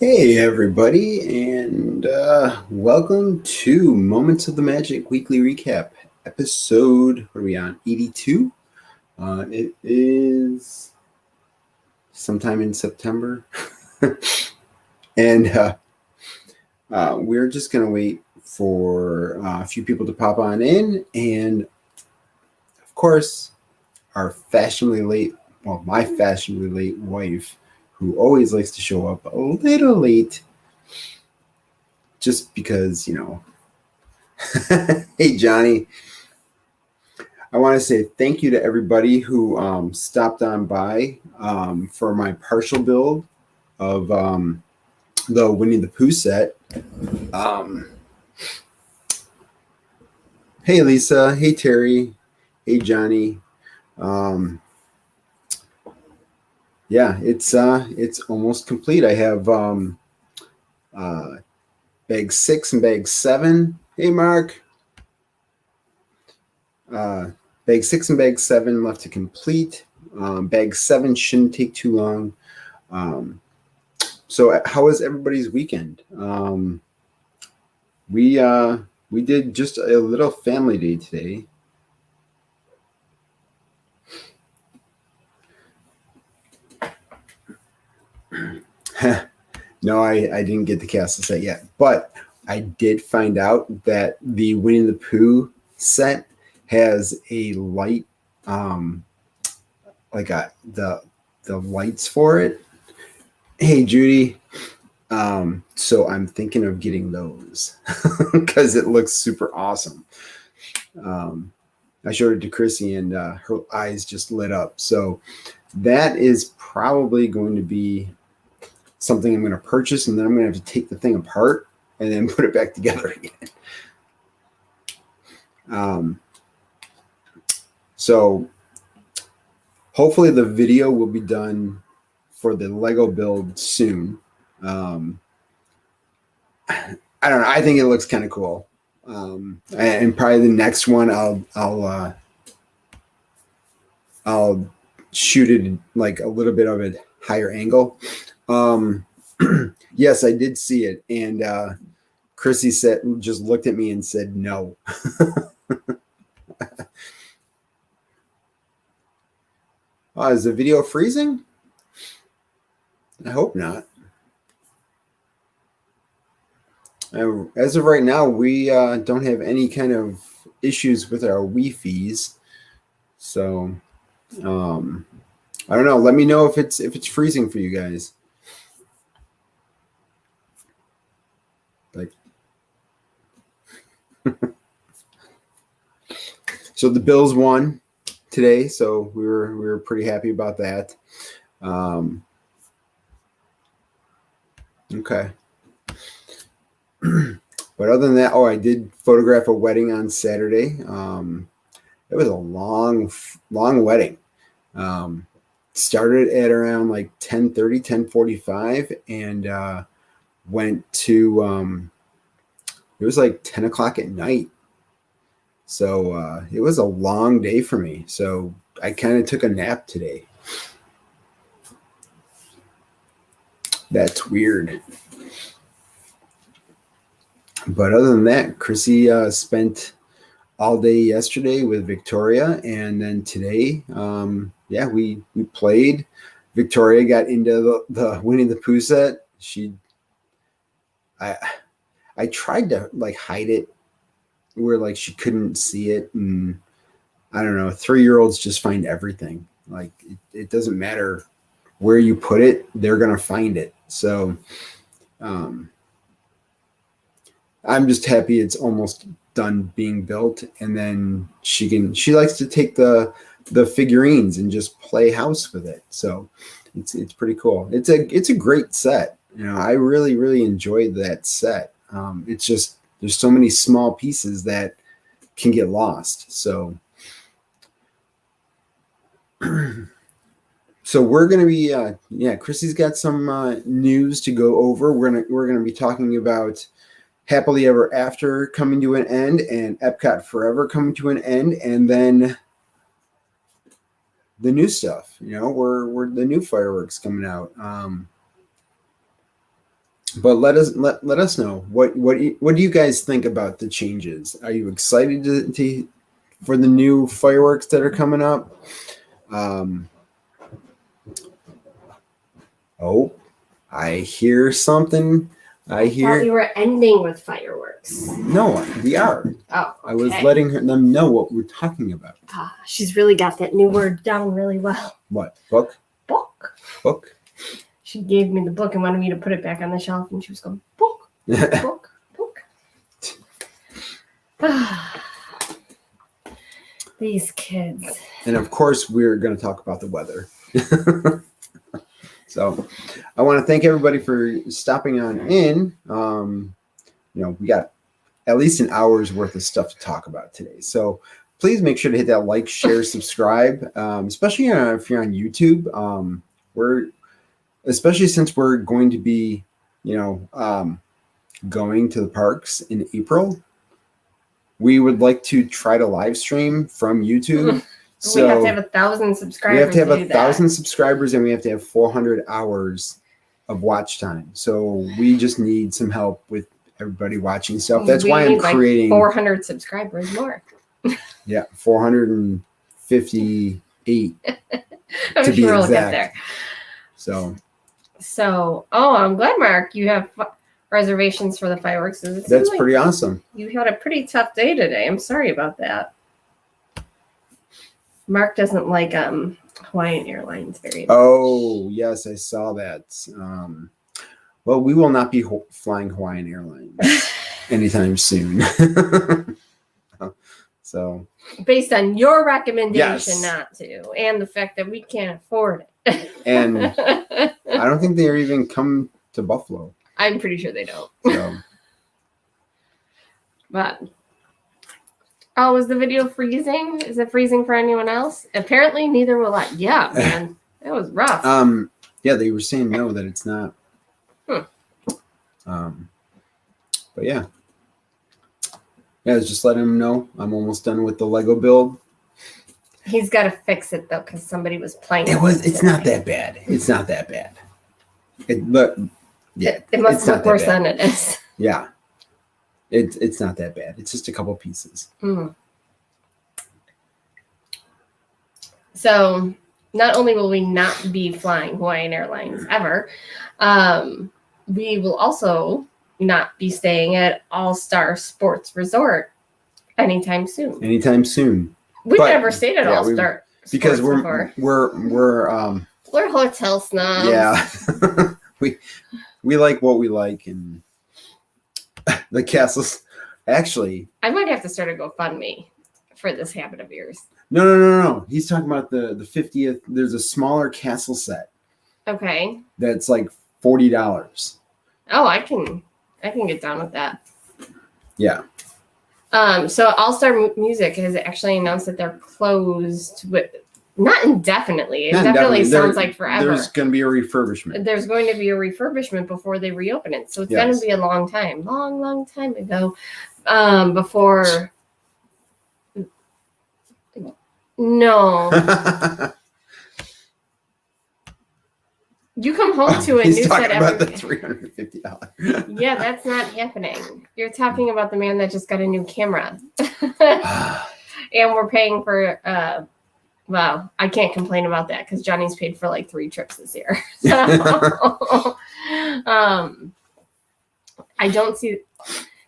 Hey everybody, and welcome to Moments of the Magic Weekly Recap, episode, what are we on, 82? It is sometime in September, and we're just going to wait for a few people to pop on in, and of course, our my fashionably late wife, who always likes to show up a little late, just because, Hey, Johnny. I want to say thank you to everybody who stopped on by for my partial build of the Winnie the Pooh set. Um, hey, Lisa. Hey, Terry. Hey, Johnny. Um, yeah, it's almost complete. I have bag 6 and bag 7. Hey, Mark. Bag 6 and bag 7 left to complete. Bag 7 shouldn't take too long. So how was everybody's weekend? We did just a little family day today. No, I didn't get the castle set yet, but I did find out that the Winnie the Pooh set has a light, the lights for it. Hey, Judy. So I'm thinking of getting those because it looks super awesome. I showed it to Chrissy and her eyes just lit up. So that is probably going to be something I'm going to purchase, and then I'm going to have to take the thing apart and then put it back together again. So hopefully the video will be done for the Lego build soon. I don't know. I think it looks kind of cool. And probably the next one I'll shoot it like a little bit of a higher angle. Yes, I did see it, and Chrissy just looked at me and said no. Is the video freezing? I hope not. As of right now, we don't have any kind of issues with our Wi-Fi's. So I don't know. Let me know if it's freezing for you guys. Like, so the Bills won today, so we were pretty happy about that. Okay. But other than that, I did photograph a wedding on Saturday. It was a long wedding. Started at around like 10:30, 10:45, and went to it was like 10 o'clock at night. So it was a long day for me. So I kind of took a nap today. That's weird. But other than that, Chrissy spent all day yesterday with Victoria, and then today, we played. Victoria got into the Winnie the Pooh set. I tried to like hide it where like she couldn't see it, and I don't know. 3-year-olds just find everything. Like it doesn't matter where you put it; they're gonna find it. So, I'm just happy it's almost done being built, and then she likes to take the figurines and just play house with it. So it's pretty cool. It's a great set. I really enjoyed that set. It's just there's so many small pieces that can get lost. So we're gonna be Chrissy's got some news to go over. We're gonna be talking about Happily Ever After coming to an end, and EPCOT Forever coming to an end, and then the new stuff. We're the new fireworks coming out. But let us know what do you guys think about the changes? Are you excited for the new fireworks that are coming up? Oh, I hear something. I thought we were ending with fireworks. No, we are. Oh, okay. I was letting them know what we're talking about. She's really got that new word down really well. What? Book? Book. Book? She gave me the book and wanted me to put it back on the shelf, and she was going, book, book, book. These kids. And of course, we're going to talk about the weather. So I want to thank everybody for stopping on in. We got at least an hour's worth of stuff to talk about today. So please make sure to hit that like, share, subscribe, especially if you're on YouTube. Especially since we're going to be, going to the parks in April. We would like to try to live stream from YouTube. So we have to have 1,000 subscribers. We have to have 1,000 subscribers, and we have to have 400 hours of watch time. So we just need some help with everybody watching stuff. That's why I'm creating 400 subscribers more. Yeah, 458 I'm to be sure we'll exact. get there. So, I'm glad, Mark, you have reservations for the fireworks. That's pretty awesome. You had a pretty tough day today. I'm sorry about that. Mark doesn't like Hawaiian Airlines very much. Oh, yes, I saw that. Well, we will not be flying Hawaiian Airlines anytime soon. So, based on your recommendation, yes. Not to, and the fact that we can't afford it. And I don't think they even come to Buffalo. I'm pretty sure they don't. So. But was the video freezing? Is it freezing for anyone else? Apparently, neither will I. Yeah, man, it was rough. Yeah, they were saying no, that it's not. But yeah, just letting him know I'm almost done with the Lego build. He's got to fix it though, because somebody was playing. It's not that bad. It's not that bad. But yeah, it must look worse than it is. Yeah, it's not that bad. It's just a couple pieces. Mm. So not only will we not be flying Hawaiian Airlines ever, we will also not be staying at All-Star Sports Resort anytime soon. We've never stayed at All-Star because Sports we're hotel snobs. Yeah. we like what we like, and the castles. Actually, I might have to start a GoFundMe for this habit of yours. No. He's talking about the 50th. There's a smaller castle set. Okay. That's like $40. Oh, I can get down with that. Yeah. So All-Star Music has actually announced that they're closed not indefinitely. It definitely sounds like forever. There's going to be a refurbishment. There's going to be a refurbishment before they reopen it. So it's going to be a long time ago before. No. You come home to a new set about the $350. Yeah, that's not happening. You're talking about the man that just got a new camera. And we're paying for well, I can't complain about that because Johnny's paid for like 3 trips this year. So, I don't see,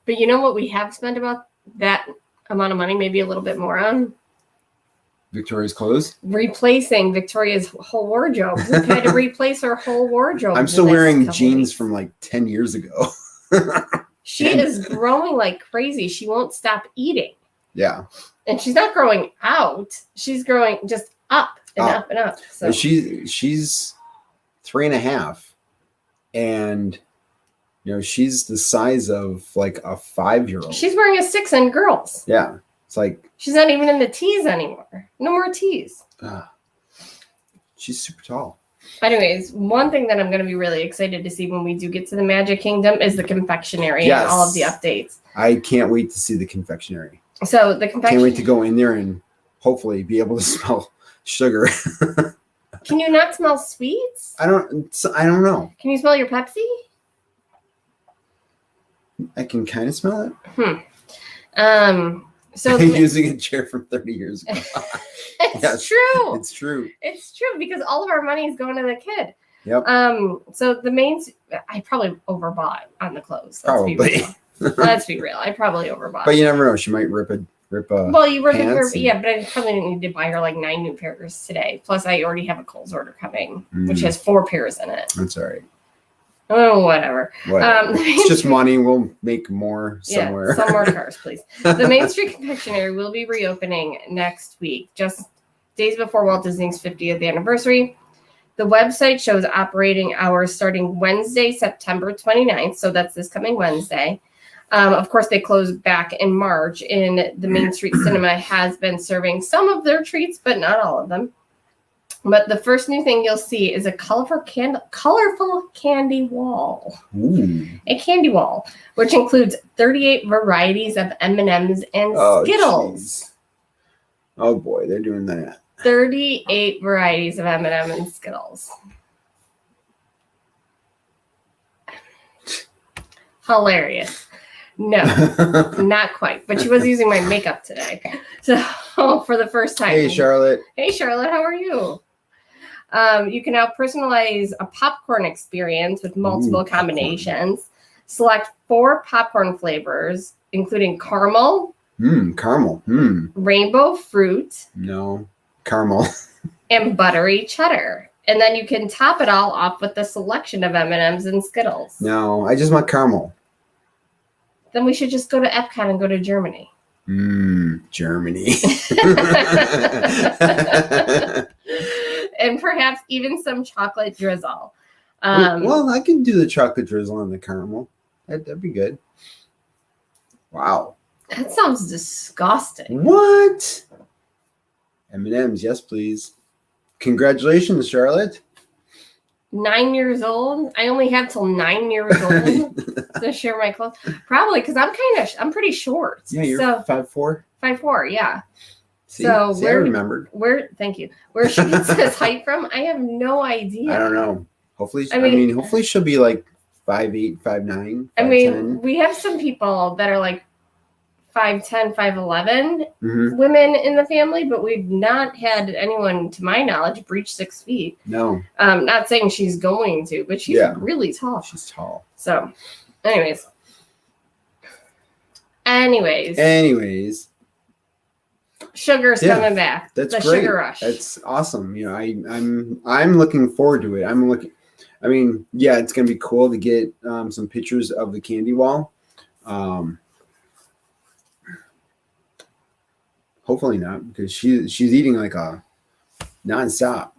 but you know what we have spent about that amount of money, maybe a little bit more on? Victoria's clothes? Replacing Victoria's whole wardrobe. We've had to replace her whole wardrobe. I'm still wearing jeans from like 10 years ago. She is growing like crazy. She won't stop eating. Yeah. And she's not growing out. She's growing just up and up and up. So she's 3.5. And she's the size of like a 5-year-old. She's wearing a 6 in girls. Yeah. It's like she's not even in the tees anymore. No more tees. She's super tall. Anyways, one thing that I'm going to be really excited to see when we do get to the Magic Kingdom is the confectionery and all of the updates. I can't wait to see the confectionery. So the confectionery. Can't wait to go in there and hopefully be able to smell sugar. Can you not smell sweets? I don't know. Can you smell your Pepsi? I can kind of smell it. So Using a chair from 30 years ago. it's true. It's true. It's true because all of our money is going to the kid. Yep. So the main, I probably overbought on the clothes. Probably. Let's be real. I probably overbought. But you never know. She might rip a. Well, you rip a pair. and... Yeah, but I probably need to buy her like 9 new pairs today. Plus, I already have a Kohl's order coming, which has 4 pairs in it. That's all right. Oh, whatever. It's just money. We'll make more somewhere. Yeah, some more cars, please. The Main Street Confectionery will be reopening next week, just days before Walt Disney's 50th anniversary. The website shows operating hours starting Wednesday, September 29th. So that's this coming Wednesday. Of course, they closed back in March, and the Main Street Cinema has been serving some of their treats, but not all of them. But the first new thing you'll see is a colorful candy wall. Ooh. A candy wall, which includes 38 varieties of M&Ms and Skittles. Geez. Oh boy, they're doing that. 38 varieties of M&M and Skittles. Hilarious. No, not quite. But she was using my makeup today. So for the first time. Hey, Charlotte. Hey, Charlotte. How are you? You can now personalize a popcorn experience with multiple combinations. Popcorn. Select 4 popcorn flavors, including caramel. Caramel. Rainbow fruit. No, caramel. And buttery cheddar. And then you can top it all off with a selection of M&Ms and Skittles. No, I just want caramel. Then we should just go to EPCOT and go to Germany. Germany. And perhaps even some chocolate drizzle. Well, I can do the chocolate drizzle on the caramel. That'd be good. Wow. That sounds disgusting. What? M&Ms, yes, please. Congratulations, Charlotte. 9 years old. I only have till 9 years old to share my clothes. Probably because I'm pretty short. Yeah, you're 5'4". 5'4", yeah. See, I remembered. Thank you. Where she gets this height from, I have no idea. I don't know. Hopefully, hopefully she'll be like 5'8", 5'9". 5'10". We have some people that are like 5'10", 5'11", women in the family, but we've not had anyone, to my knowledge, breach 6 feet. No. Not saying she's going to, but she's really tall. She's tall. So, anyways. Sugar's coming back. That's the great. Sugar rush. That's awesome. You know, I'm looking forward to it. It's gonna be cool to get some pictures of the candy wall. Hopefully not, because she's eating like a nonstop.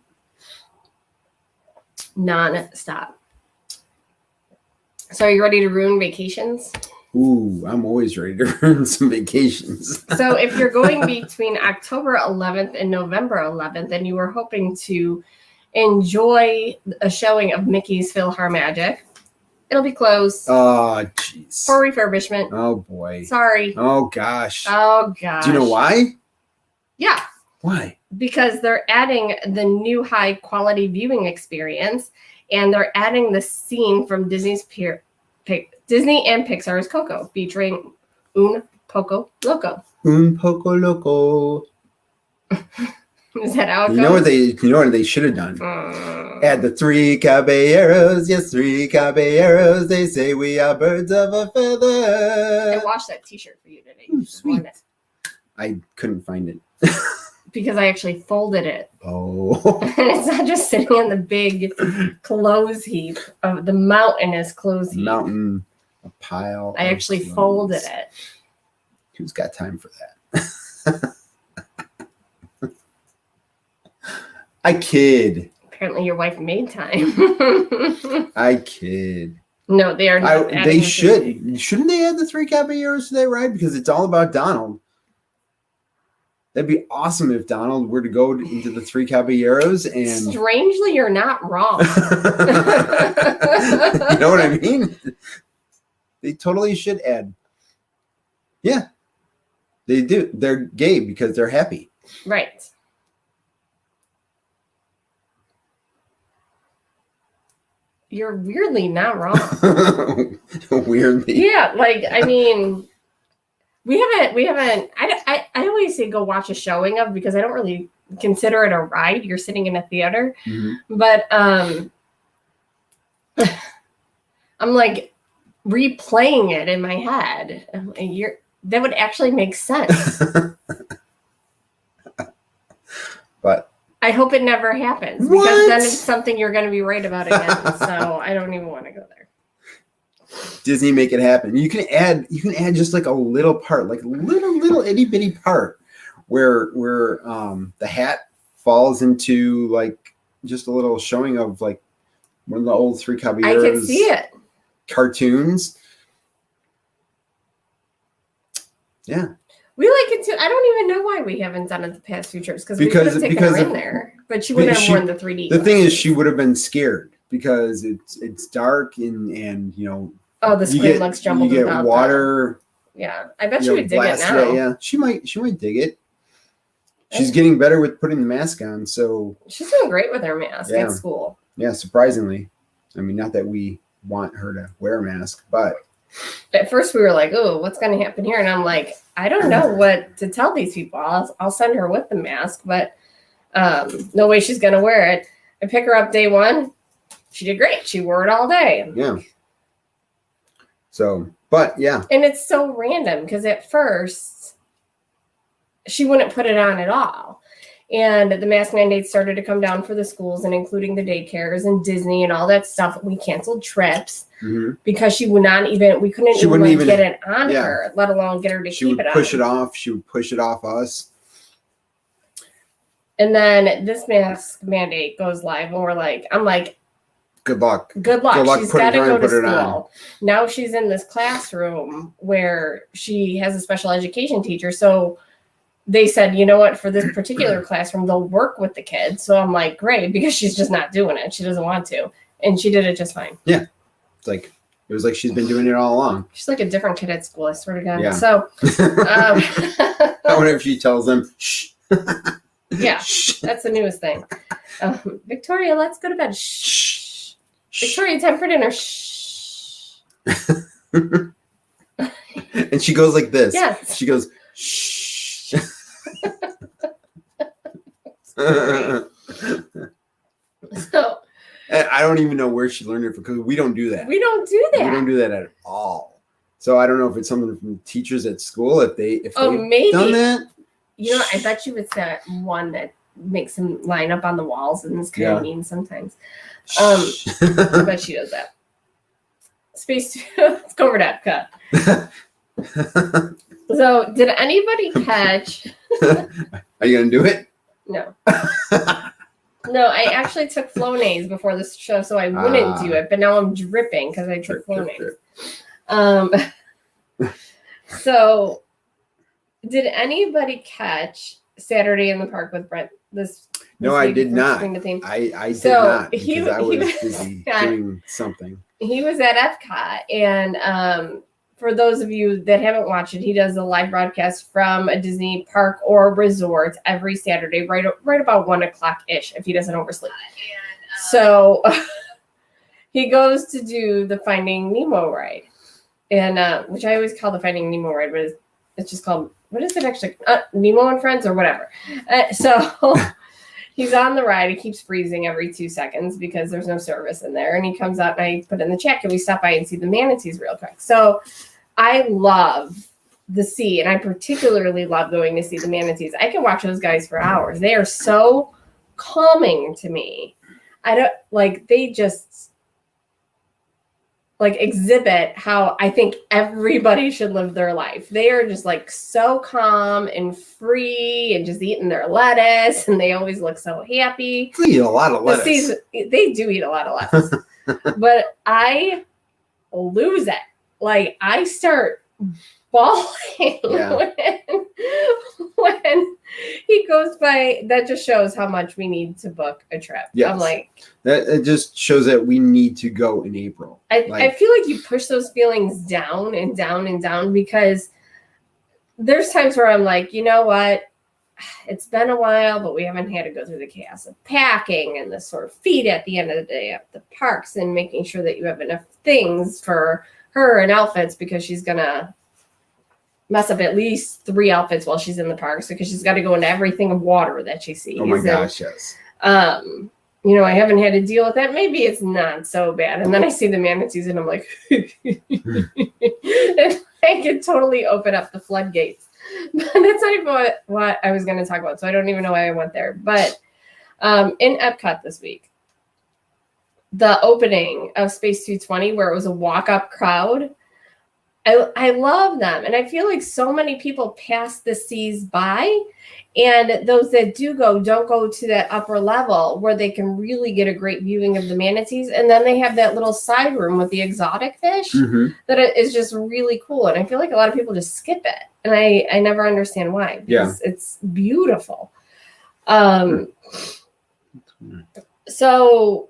So are you ready to ruin vacations? Ooh, I'm always ready to ruin some vacations. So if you're going between October 11th and November 11th, and you were hoping to enjoy a showing of Mickey's PhilharMagic, it'll be closed. Oh, jeez. For refurbishment. Oh, boy. Sorry. Oh, gosh. Oh, gosh. Do you know why? Yeah. Why? Because they're adding the new high-quality viewing experience, and they're adding the scene from Disney and Pixar's Coco, featuring Un Poco Loco. Un Poco Loco. Is that how it goes? You know what they should have done? Add the 3 caballeros, yes, 3 caballeros. They say we are birds of a feather. I washed that T-shirt for you today. Ooh, sweet. I couldn't find it. Because I actually folded it. Oh. And it's not just sitting in the big clothes heap of the mountainous clothes heap. A pile. I actually folded it. Who's got time for that? I kid. Apparently your wife made time. I kid. No, they are not. They should. Shouldn't they add the 3 caballeros to that ride? Because it's all about Donald. That'd be awesome if Donald were to go into the 3 caballeros and... Strangely, you're not wrong. You know what I mean? They totally should add. Yeah. They do. They're gay because they're happy. You're weirdly not wrong. Weirdly. Yeah, like, I mean, we haven't, I always say go watch a showing of, because I don't really consider it a ride. You're sitting in a theater. Mm-hmm. But I'm like replaying it in my head. That would actually make sense. But I hope it never happens, because then it's something you're going to be right about again. So I don't even want to go there. Disney, make it happen. You can add just like a little part, like little itty bitty part where the hat falls into like just a little showing of like one of the old Three Caballeros. I can see it. Cartoons. Yeah. We like it too. I don't even know why we haven't done it the past few trips, because we could have taken her in there, but she wouldn't have worn the 3D. The thing is, she would have been scared because it's dark and you know. Oh, the screen looks jumbled. You get water. Yeah, I bet she would dig it now. Yeah, she might dig it. She's getting better with putting the mask on, so she's doing great with her mask at school. Yeah, surprisingly. I mean, not that we want her to wear a mask, but at first we were like, "Oh, what's going to happen here?" And I'm like, I don't know what to tell these people. I'll send her with the mask, but no way she's going to wear it. I pick her up day one. She did great. She wore it all day. Yeah. So, but yeah. And it's so random, because at first she wouldn't put it on at all. And the mask mandates started to come down for the schools, and including the daycares and Disney and all that stuff. We canceled trips because she would not even, we couldn't even get it on her, let alone get her to keep it on. She would push it off us. And then this mask mandate goes live, and I'm like, Good luck. She's got to go to school. Now she's in this classroom where she has a special education teacher. So they said, you know what, for this particular classroom, they'll work with the kids. So I'm like, great, because she's just not doing it. She doesn't want to. And she did it just fine. Yeah. It was like she's been doing it all along. She's like a different kid at school, I swear to God. Yeah. So I wonder if she tells them, shh. Yeah, that's the newest thing. Victoria, let's go to bed. Shh. Victoria, time for dinner. Shh. And she goes like this. Yes. She goes, shh. So I don't even know where she learned it from, because we don't do that. We don't do that. We don't do that at all. So I don't know if it's something from teachers at school, if they've maybe done that. You know, I bet you it's that one that makes them line up on the walls, and it's kind of mean sometimes. I bet she does that. Space. Let's go over to EPCOT. So, did anybody catch? Are you gonna do it? No. No, I actually took Flonase before this show, so I wouldn't do it. But now I'm dripping because I took Flonase. So, did anybody catch Saturday in the Park with Brent? No, I did not. I did not, because I was busy doing something. He was at EPCOT, and for those of you that haven't watched it, he does a live broadcast from a Disney park or resort every Saturday, right about 1:00-ish, if he doesn't oversleep. So he goes to do the Finding Nemo ride, and which I always call the Finding Nemo ride, but it's just called, what is it actually? Nemo and Friends or whatever. So he's on the ride. It keeps freezing every 2 seconds because there's no service in there. And he comes out, and I put in the chat, can we stop by and see the manatees real quick? So I love the sea, and I particularly love going to see the manatees. I can watch those guys for hours. They are so calming to me. They just exhibit how I think everybody should live their life. They are just so calm and free and just eating their lettuce, and they always look so happy. They eat a lot of lettuce. They do eat a lot of lettuce. But I lose it. I start bawling when he goes by. That just shows how much we need to book a trip. Yes. I'm like, that it just shows that we need to go in April. I feel like you push those feelings down and down and down, because there's times where I'm like, you know what? it's been a while, but we haven't had to go through the chaos of packing and the sore feet at the end of the day at the parks and making sure that you have enough things for her and outfits, because she's going to mess up at least 3 outfits while she's in the parks, because she's got to go into everything of water that she sees. Oh my gosh, yes. I haven't had to deal with that. Maybe it's not so bad. And then I see the manatees and I'm like, and I could totally open up the floodgates. But that's not even what I was going to talk about. So I don't even know why I went there. But in EPCOT this week, the opening of Space 220, where it was a walk-up crowd, I love them. And I feel like so many people pass the seas by, and those that do go don't go to that upper level where they can really get a great viewing of the manatees. And then they have that little side room with the exotic fish that is just really cool. And I feel like a lot of people just skip it. And I never understand why, because it's beautiful. So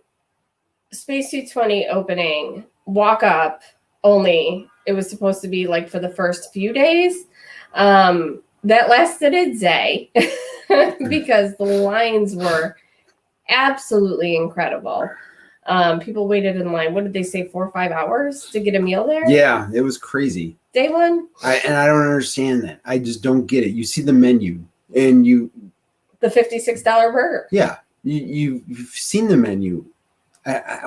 Space 220 opening, walk up only. It was supposed to be like for the first few days. That lasted a day because the lines were absolutely incredible. People waited in line. What did they say? 4 or 5 hours to get a meal there? Yeah, it was crazy. Day one? I don't understand that. I just don't get it. You see the menu and the $56 burger. Yeah, you've seen the menu.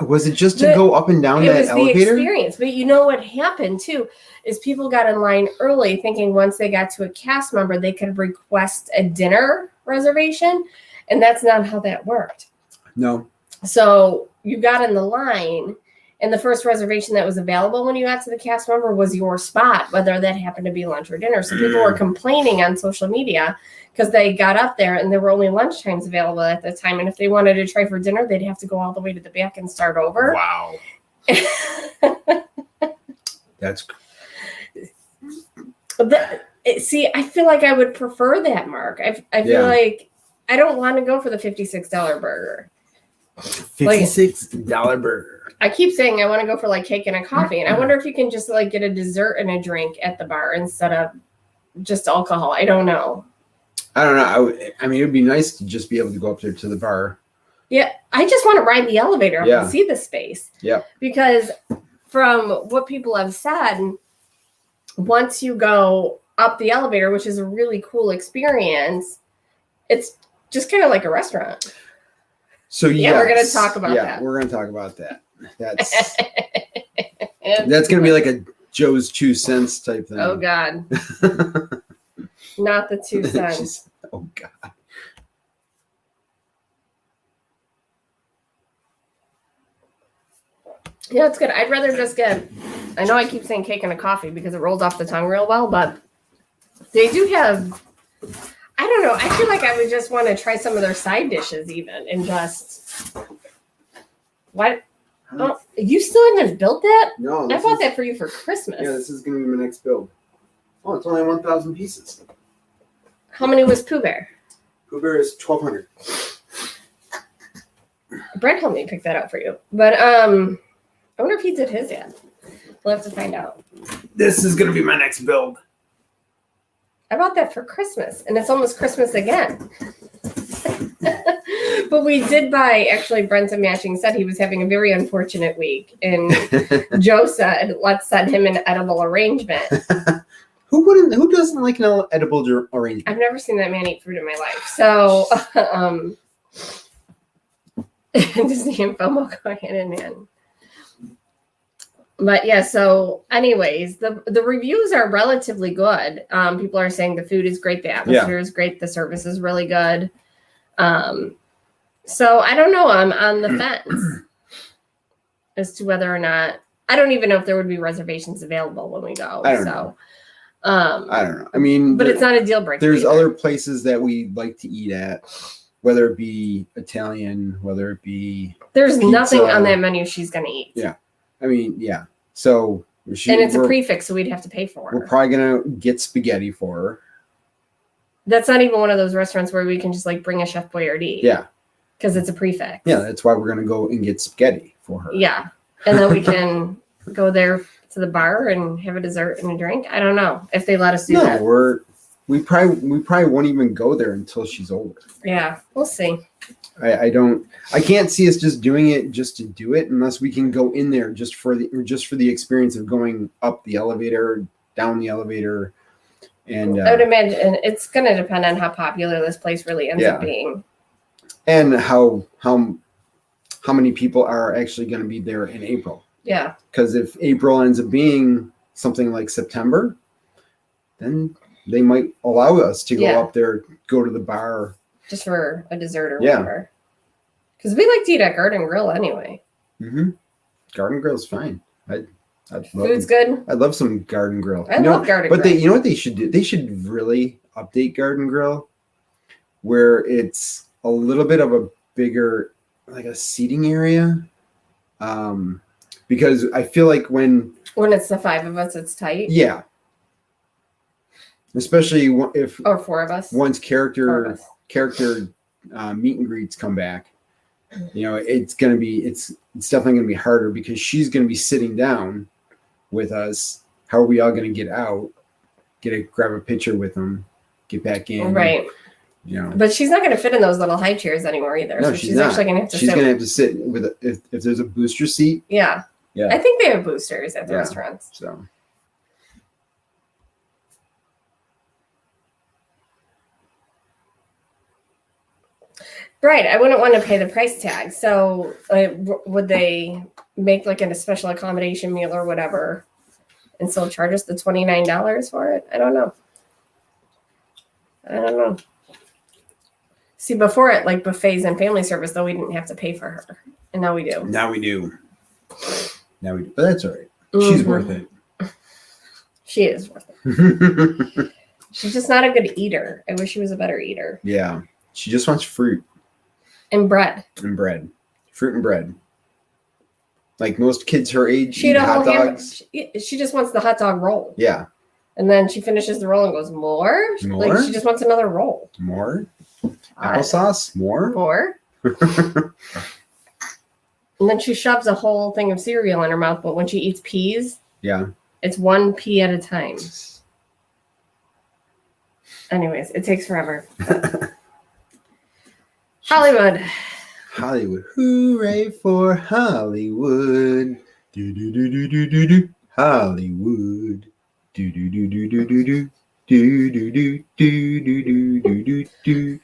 Was it just to go up and down that elevator? It was the experience. But you know what happened too is people got in line early thinking once they got to a cast member, they could request a dinner reservation. And that's not how that worked. No. So you got in the line, and the first reservation that was available when you got to the cast member was your spot, whether that happened to be lunch or dinner. So people were complaining on social media because they got up there and there were only lunch times available at the time. And if they wanted to try for dinner, they'd have to go all the way to the back and start over. Wow. That's see, I feel like I would prefer that, Mark. I feel like I don't want to go for the $56 burger. $56 burger. I keep saying I want to go for like cake and a coffee. And I wonder if you can just like get a dessert and a drink at the bar instead of just alcohol. I don't know. I don't know. I mean, it would be nice to just be able to go up there to the bar. Yeah. I just want to ride the elevator up and see the space. Yeah. Because from what people have said, once you go up the elevator, which is a really cool experience, it's just kind of like a restaurant. So we're going to talk about that. Yeah, we're going to talk about that. That's going to be like a Joe's 2 cents type thing. Oh, God. Not the 2 cents. Oh, God. Yeah, it's good. I'd rather just I know I keep saying cake and a coffee because it rolls off the tongue real well, but they do have, I don't know. I feel like I would just want to try some of their side dishes even and just, what? Oh, you still haven't built that? No. I bought that for you for Christmas. Yeah, this is going to be my next build. Oh, it's only 1,000 pieces. How many was Pooh Bear? Pooh Bear is 1,200. Brent helped me pick that out for you. But I wonder if he did his yet. We'll have to find out. This is going to be my next build. I bought that for Christmas, and it's almost Christmas again. But we did buy, actually, Brent's a matching set. He was having a very unfortunate week, and Joe said, let's send him an edible arrangement. Who doesn't like an edible arrangement? I've never seen that man eat fruit in my life. So, Disney and FOMO go hand in hand. But yeah, so anyways, the reviews are relatively good. People are saying the food is great, the atmosphere is great, the service is really good. So I don't know. I'm on the fence as to whether or not. I don't even know if there would be reservations available when we go. I don't know. I mean, but it's not a deal breaker. There's other places that we like to eat at, whether it be Italian, whether it be there's pizza. Nothing on that menu she's gonna eat. Yeah, I mean, yeah. So and it's a prefix, so we'd have to pay for it. We're probably gonna get spaghetti for her. That's not even one of those restaurants where we can just like bring a Chef Boyardee. Yeah. Because it's a prefix. Yeah, that's why we're going to go and get spaghetti for her. Yeah. And then we can go there to the bar and have a dessert and a drink. I don't know if they let us do that. No, we probably won't even go there until she's older. Yeah, we'll see. I can't see us just doing it just to do it unless we can go in there just for the experience of going up the elevator, down the elevator, and I would imagine it's going to depend on how popular this place really ends up being, and how many people are actually going to be there in April. Yeah, because if April ends up being something like September, then they might allow us to go up there, go to the bar. Just for a dessert or whatever. Because we like to eat at Garden Grill anyway. Mm-hmm. Garden Grill's fine. I'd love Food's good. I love some Garden Grill. I love Garden Grill. But you know what they should do? They should really update Garden Grill where it's a little bit of a bigger, like a seating area. Because I feel like when it's the 5 of us, it's tight. Yeah. Especially if or 4 of us. Once character meet and greets come back, it's definitely gonna be harder because she's gonna be sitting down with us. How are we all gonna get out, grab a picture with them, get back in? Right. But she's not gonna fit in those little high chairs anymore either. No, so she's actually gonna have to She's gonna have to sit with if there's a booster seat. Yeah. Yeah. I think they have boosters at the restaurants. So right, I wouldn't want to pay the price tag. So would they make like a special accommodation meal or whatever and still charge us the $29 for it? I don't know. See, before it, like buffets and family service, though, we didn't have to pay for her. And now we do. Now we do. But that's all right. Mm-hmm. She's worth it. She is worth it. She's just not a good eater. I wish she was a better eater. Yeah. She just wants fruit. And bread. Fruit and bread. Like most kids her age eat hot dogs. She just wants the hot dog roll. Yeah. And then she finishes the roll and goes, more? Like she just wants another roll. More? Applesauce? More? And then she shoves a whole thing of cereal in her mouth, but when she eats peas, it's 1 pea at a time. Anyways, it takes forever. Hollywood. Hooray for Hollywood. Do do do do do do do. Hollywood. Do do do do do do do. Do do do do do do do do.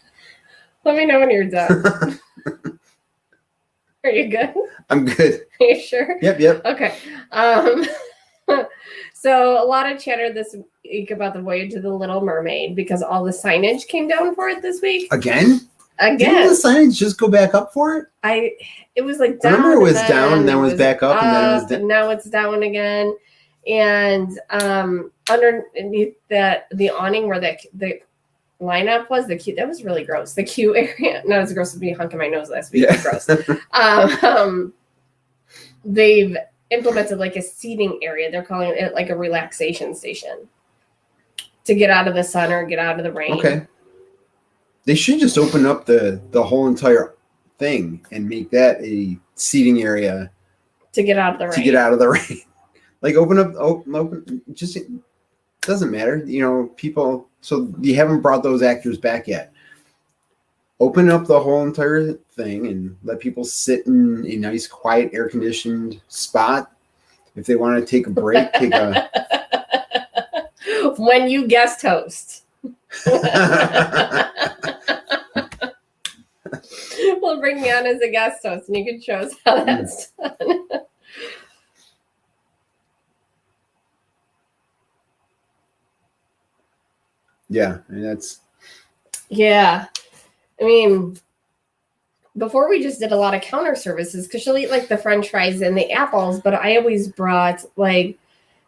Let me know when you're done. Are you good? I'm good. Are you sure? Yep. Okay. So a lot of chatter this week about the Voyage of the Little Mermaid because all the signage came down for it this week. Again? Didn't the signage just go back up for it? It was like down. I remember it was down and then it was back up and then it was down. Now it's down again. And underneath the awning where the lineup was, that was really gross. The queue area, not as gross as me hunking my nose last week. Yeah. Gross. They've implemented like a seating area. They're calling it like a relaxation station to get out of the sun or get out of the rain. Okay. They should just open up the whole entire thing and make that a seating area to get out of the rain. Like open. Just it doesn't matter. People. So you haven't brought those actors back yet. Open up the whole entire thing and let people sit in a nice, quiet, air-conditioned spot. If they want to take a break, when you guest host. Well, bring me on as a guest host and you can show us how that's done. Yeah, and that's... Yeah. I mean, before we just did a lot of counter services because she'll eat like the French fries and the apples, but I always brought like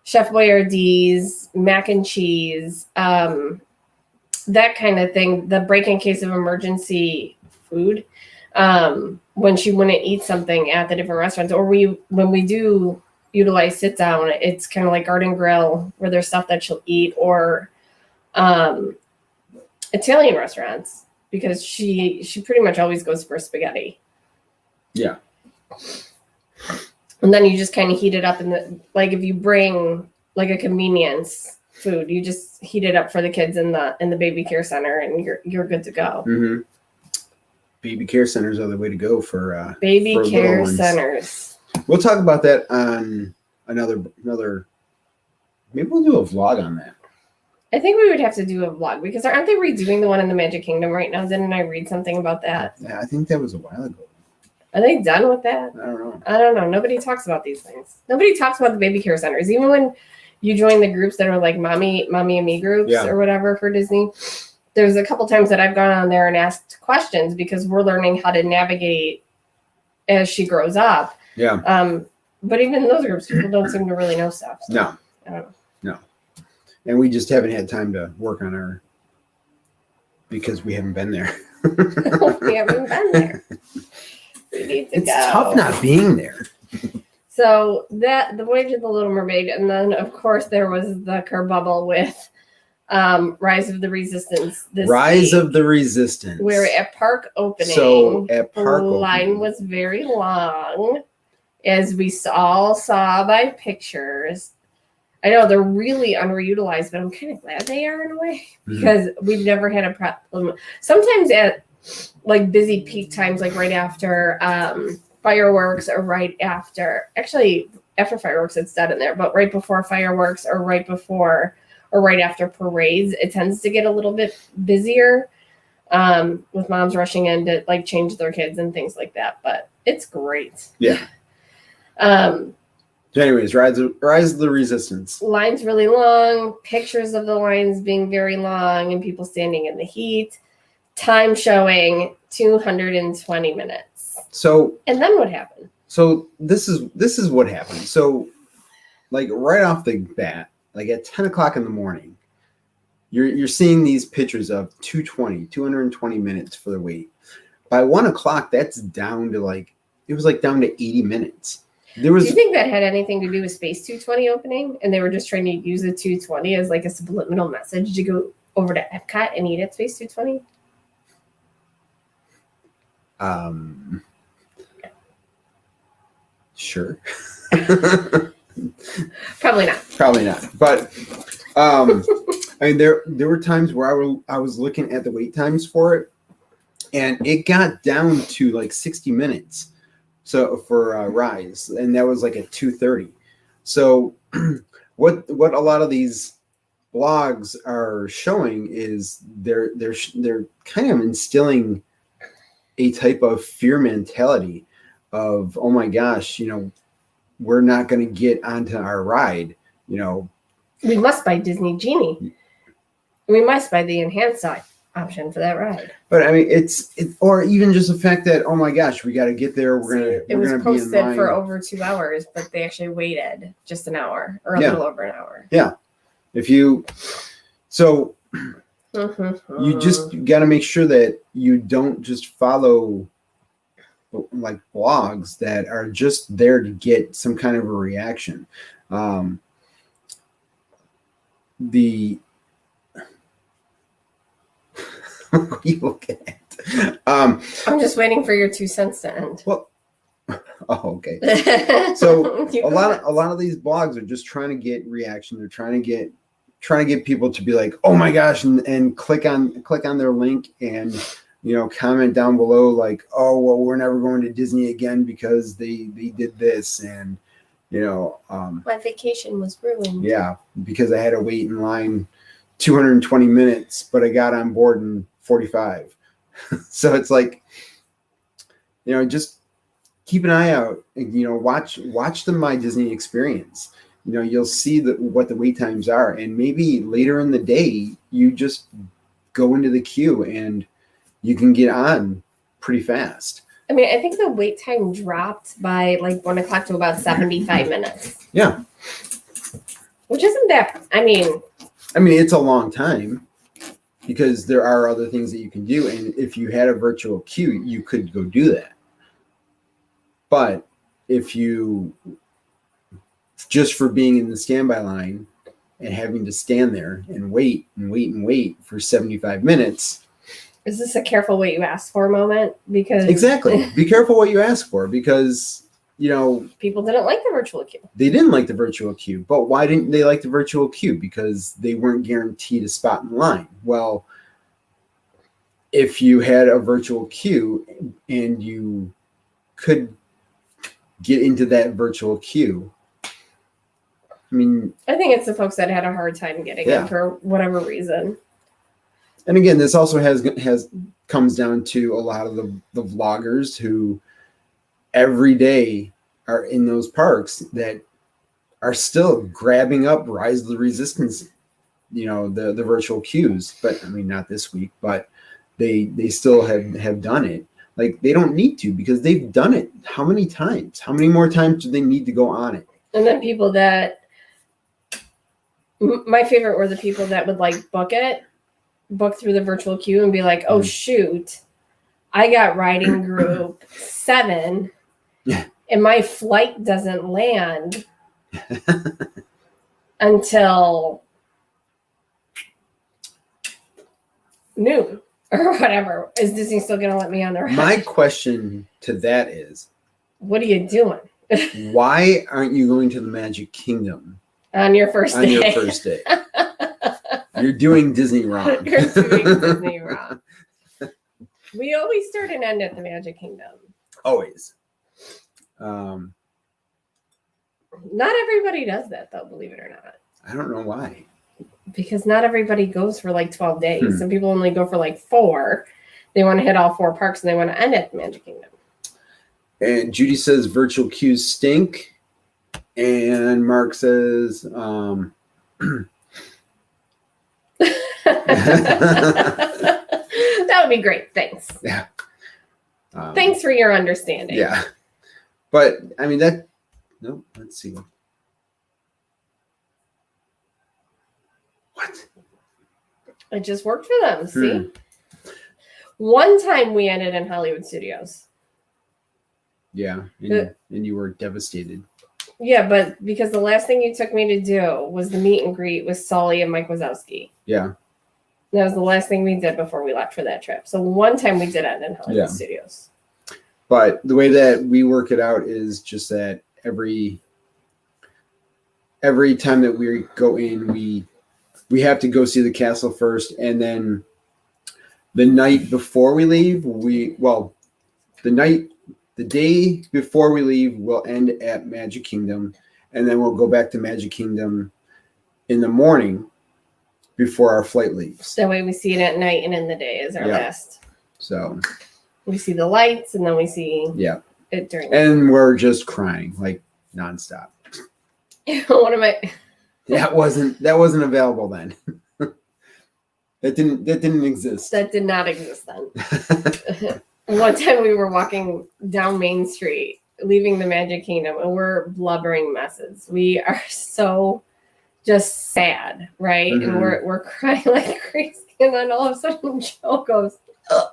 Chef Boyardee's mac and cheese, that kind of thing. The break in case of emergency food, when she wouldn't eat something at the different restaurants, or when we do utilize sit down, it's kind of like Garden Grill where there's stuff that she'll eat, or Italian restaurants. Because she pretty much always goes for spaghetti. Yeah. And then you just kind of heat it up if you bring like a convenience food. You just heat it up for the kids in the baby care center, and you're good to go. Mm-hmm. Baby care centers are the way to go for baby for care little ones. centers. We'll talk about that on another. Maybe we'll do a vlog on that. I think we would have to do a vlog because aren't they redoing the one in the Magic Kingdom right now? Didn't I read something about that? Yeah, I think that was a while ago. Are they done with that? I don't know. Nobody talks about these things. Nobody talks about the baby care centers. Even when you join the groups that are like mommy and me groups or whatever for Disney, there's a couple times that I've gone on there and asked questions because we're learning how to navigate as she grows up. Yeah. But even in those groups, people don't seem to really know stuff. So no. I don't know. No. And we just haven't had time to work on our, because we haven't been there. We haven't been there. We need to it's go. tough not being there. So the Voyage of the Little Mermaid, and then of course there was the kerbubble with Rise of the Resistance. Rise of the Resistance. Where at park opening, the line was very long, as we all saw by pictures. I know they're really underutilized, but I'm kind of glad they are in a way because we've never had a problem. Sometimes at like busy peak times, like right after fireworks or right after fireworks, it's dead in there, but right before fireworks or right before or right after parades, it tends to get a little bit busier with moms rushing in to like change their kids and things like that. But it's great. Yeah. So anyways, Rise of the Resistance. Lines really long, pictures of the lines being very long and people standing in the heat. Time showing 220 minutes. So and then what happened? So this is what happened. So like right off the bat, like at 10 o'clock in the morning, you're seeing these pictures of 220 minutes for the wait. By 1 o'clock, that's down to down to 80 minutes. Do you think that had anything to do with Space 220 opening? And they were just trying to use the 220 as like a subliminal message to go over to EPCOT and eat at Space 220? Sure. Probably not. But I mean, there were times where I was looking at the wait times for it, and it got down to like 60 minutes. So for Rise, and that was like at 2:30. So what a lot of these blogs are showing is they're kind of instilling a type of fear mentality of, oh my gosh, we're not going to get onto our ride. We must buy Disney Genie. We must buy the enhanced option for that ride. But I mean, or even just the fact that, oh my gosh, we got to get there. It was posted for over 2 hours, but they actually waited just an hour or a little over an hour. Yeah. You just got to make sure that you don't just follow like blogs that are just there to get some kind of a reaction. What are you looking at? I'm just waiting for your 2 cents to end. Well, okay. So a lot of these blogs are just trying to get reaction. They're trying to get people to be like, oh my gosh, and click on their link and comment down below like, oh well, we're never going to Disney again because they did this, and my vacation was ruined. Yeah, because I had to wait in line 220 minutes, but I got on board in 45. So it's like, just keep an eye out and, watch the My Disney experience. You'll see what the wait times are, and maybe later in the day, you just go into the queue and you can get on pretty fast. I mean, I think the wait time dropped by like 1 o'clock to about 75 minutes. Yeah. Which isn't that, I mean, it's a long time because there are other things that you can do. And if you had a virtual queue, you could go do that. But if you, just for being in the standby line and having to stand there and wait for 75 minutes. Is this a careful what you ask for moment? Because exactly. Be careful what you ask for, because People didn't like the virtual queue. They didn't like the virtual queue, but why didn't they like the virtual queue? Because they weren't guaranteed a spot in line. Well, if you had a virtual queue and you could get into that virtual queue, I mean, I think it's the folks that had a hard time getting in for whatever reason. And again, this also comes down to a lot of the vloggers who every day are in those parks that are still grabbing up Rise of the Resistance, the virtual queues. But I mean, not this week, but they still have done it. Like, they don't need to, because they've done it how many times? How many more times do they need to go on it? And then people that, my favorite were the people that would like book through the virtual queue and be like, oh shoot, I got riding group 7 and my flight doesn't land until noon or whatever. Is Disney still going to let me on the ride? My question to that is, what are you doing? Why aren't you going to the Magic Kingdom on your first day? You're doing Disney wrong. You're doing Disney wrong. We always start and end at the Magic Kingdom. Always. Not everybody does that, though, believe it or not. I don't know why. Because not everybody goes for like 12 days. Some people only go for like 4. They want to hit all 4 parks and they want to end at the Magic Kingdom. And Judy says virtual queues stink. And Mark says, that would be great. Thanks. Yeah. Thanks for your understanding. Yeah. But I mean, let's see. What? It just worked for them. See? One time we ended in Hollywood Studios. Yeah. And you were devastated. Yeah, but because the last thing you took me to do was the meet and greet with Sully and Mike Wazowski. Yeah. That was the last thing we did before we left for that trip. So one time we did end in Hollywood Studios. But the way that we work it out is just that every time that we go in, we have to go see the castle first, and then the night before we leave, the day before we leave, we'll end at Magic Kingdom, and then we'll go back to Magic Kingdom in the morning before our flight leaves. That way we see it at night and in the day is our last. So we see the lights, and then we see it during. And we're just crying like nonstop. One of my that wasn't available then. That didn't exist. That did not exist then. One time we were walking down Main Street, leaving the Magic Kingdom, and we're blubbering messes. We are so just sad, right? Mm-hmm. And we're crying like crazy. And then all of a sudden Joe goes, ugh.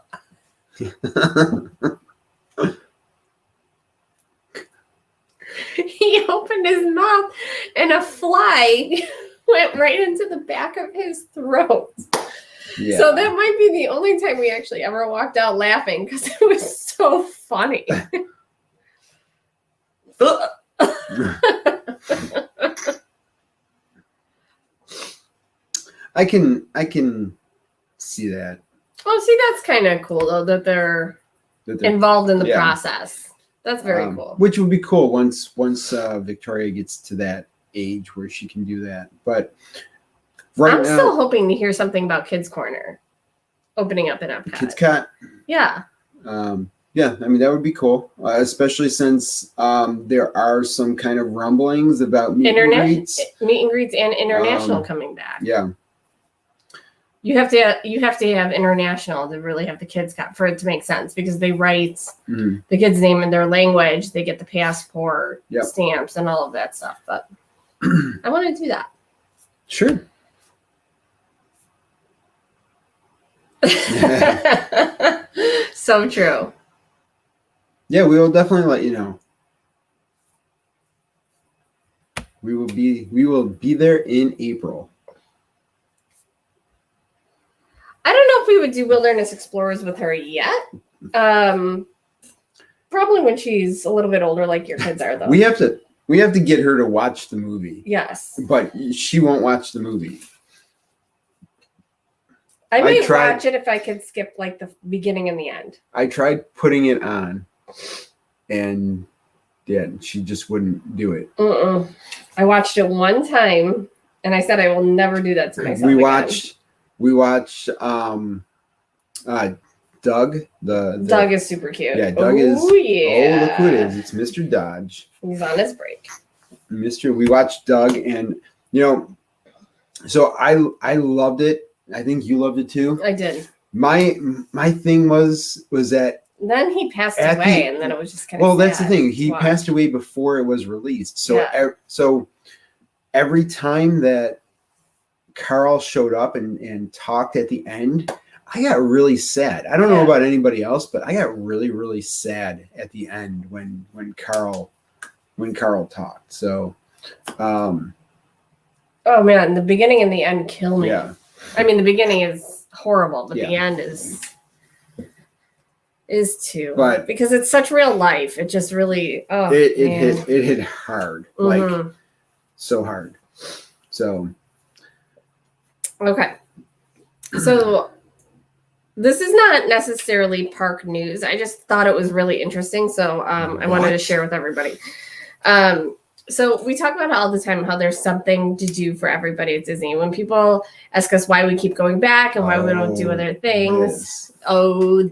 He opened his mouth and a fly went right into the back of his throat. Yeah. So that might be the only time we actually ever walked out laughing, because it was so funny. I can see that. Well, see, that's kind of cool though that they're involved in the process. That's very cool. Which would be cool once Victoria gets to that age where she can do that. But I'm still hoping to hear something about Kids Corner opening up in Epcot. KidsCot. Yeah. Yeah, I mean, that would be cool, especially since there are some kind of rumblings about meet and greets and international coming back. Yeah. You have to have international to really have the kids for it to make sense, because they write the kid's name in their language. They get the passport stamps and all of that stuff. But I want to do that. Sure. So true. Yeah, we will definitely let you know. We will be there in April. I don't know if we would do Wilderness Explorers with her yet. Probably when she's a little bit older, like your kids are, though. We have to get her to watch the movie. Yes. But she won't watch the movie. I might watch it if I could skip like the beginning and the end. I tried putting it on, and she just wouldn't do it. I watched it one time, and I said I will never do that to myself. We watched Doug. Doug is super cute. Yeah, Doug is. Yeah. Oh, look who it is! It's Mr. Dodge. He's on his break. We watched Doug, and so I loved it. I think you loved it too. I did. My thing was that then he passed away, and then it was just kind of well. That's the thing. He passed away before it was released. So so every time that Carl showed up and talked at the end, I got really sad. I don't know about anybody else, but I got really, really sad at the end when Carl talked. So, oh man, the beginning and the end kill me. Yeah. I mean, the beginning is horrible, but the end is too. But because it's such real life, it just really it hit hard, like so hard. So okay, so this is not necessarily park news. I just thought it was really interesting, so I wanted to share with everybody. So we talk about all the time how there's something to do for everybody at Disney. When people ask us why we keep going back and why we don't do other things, why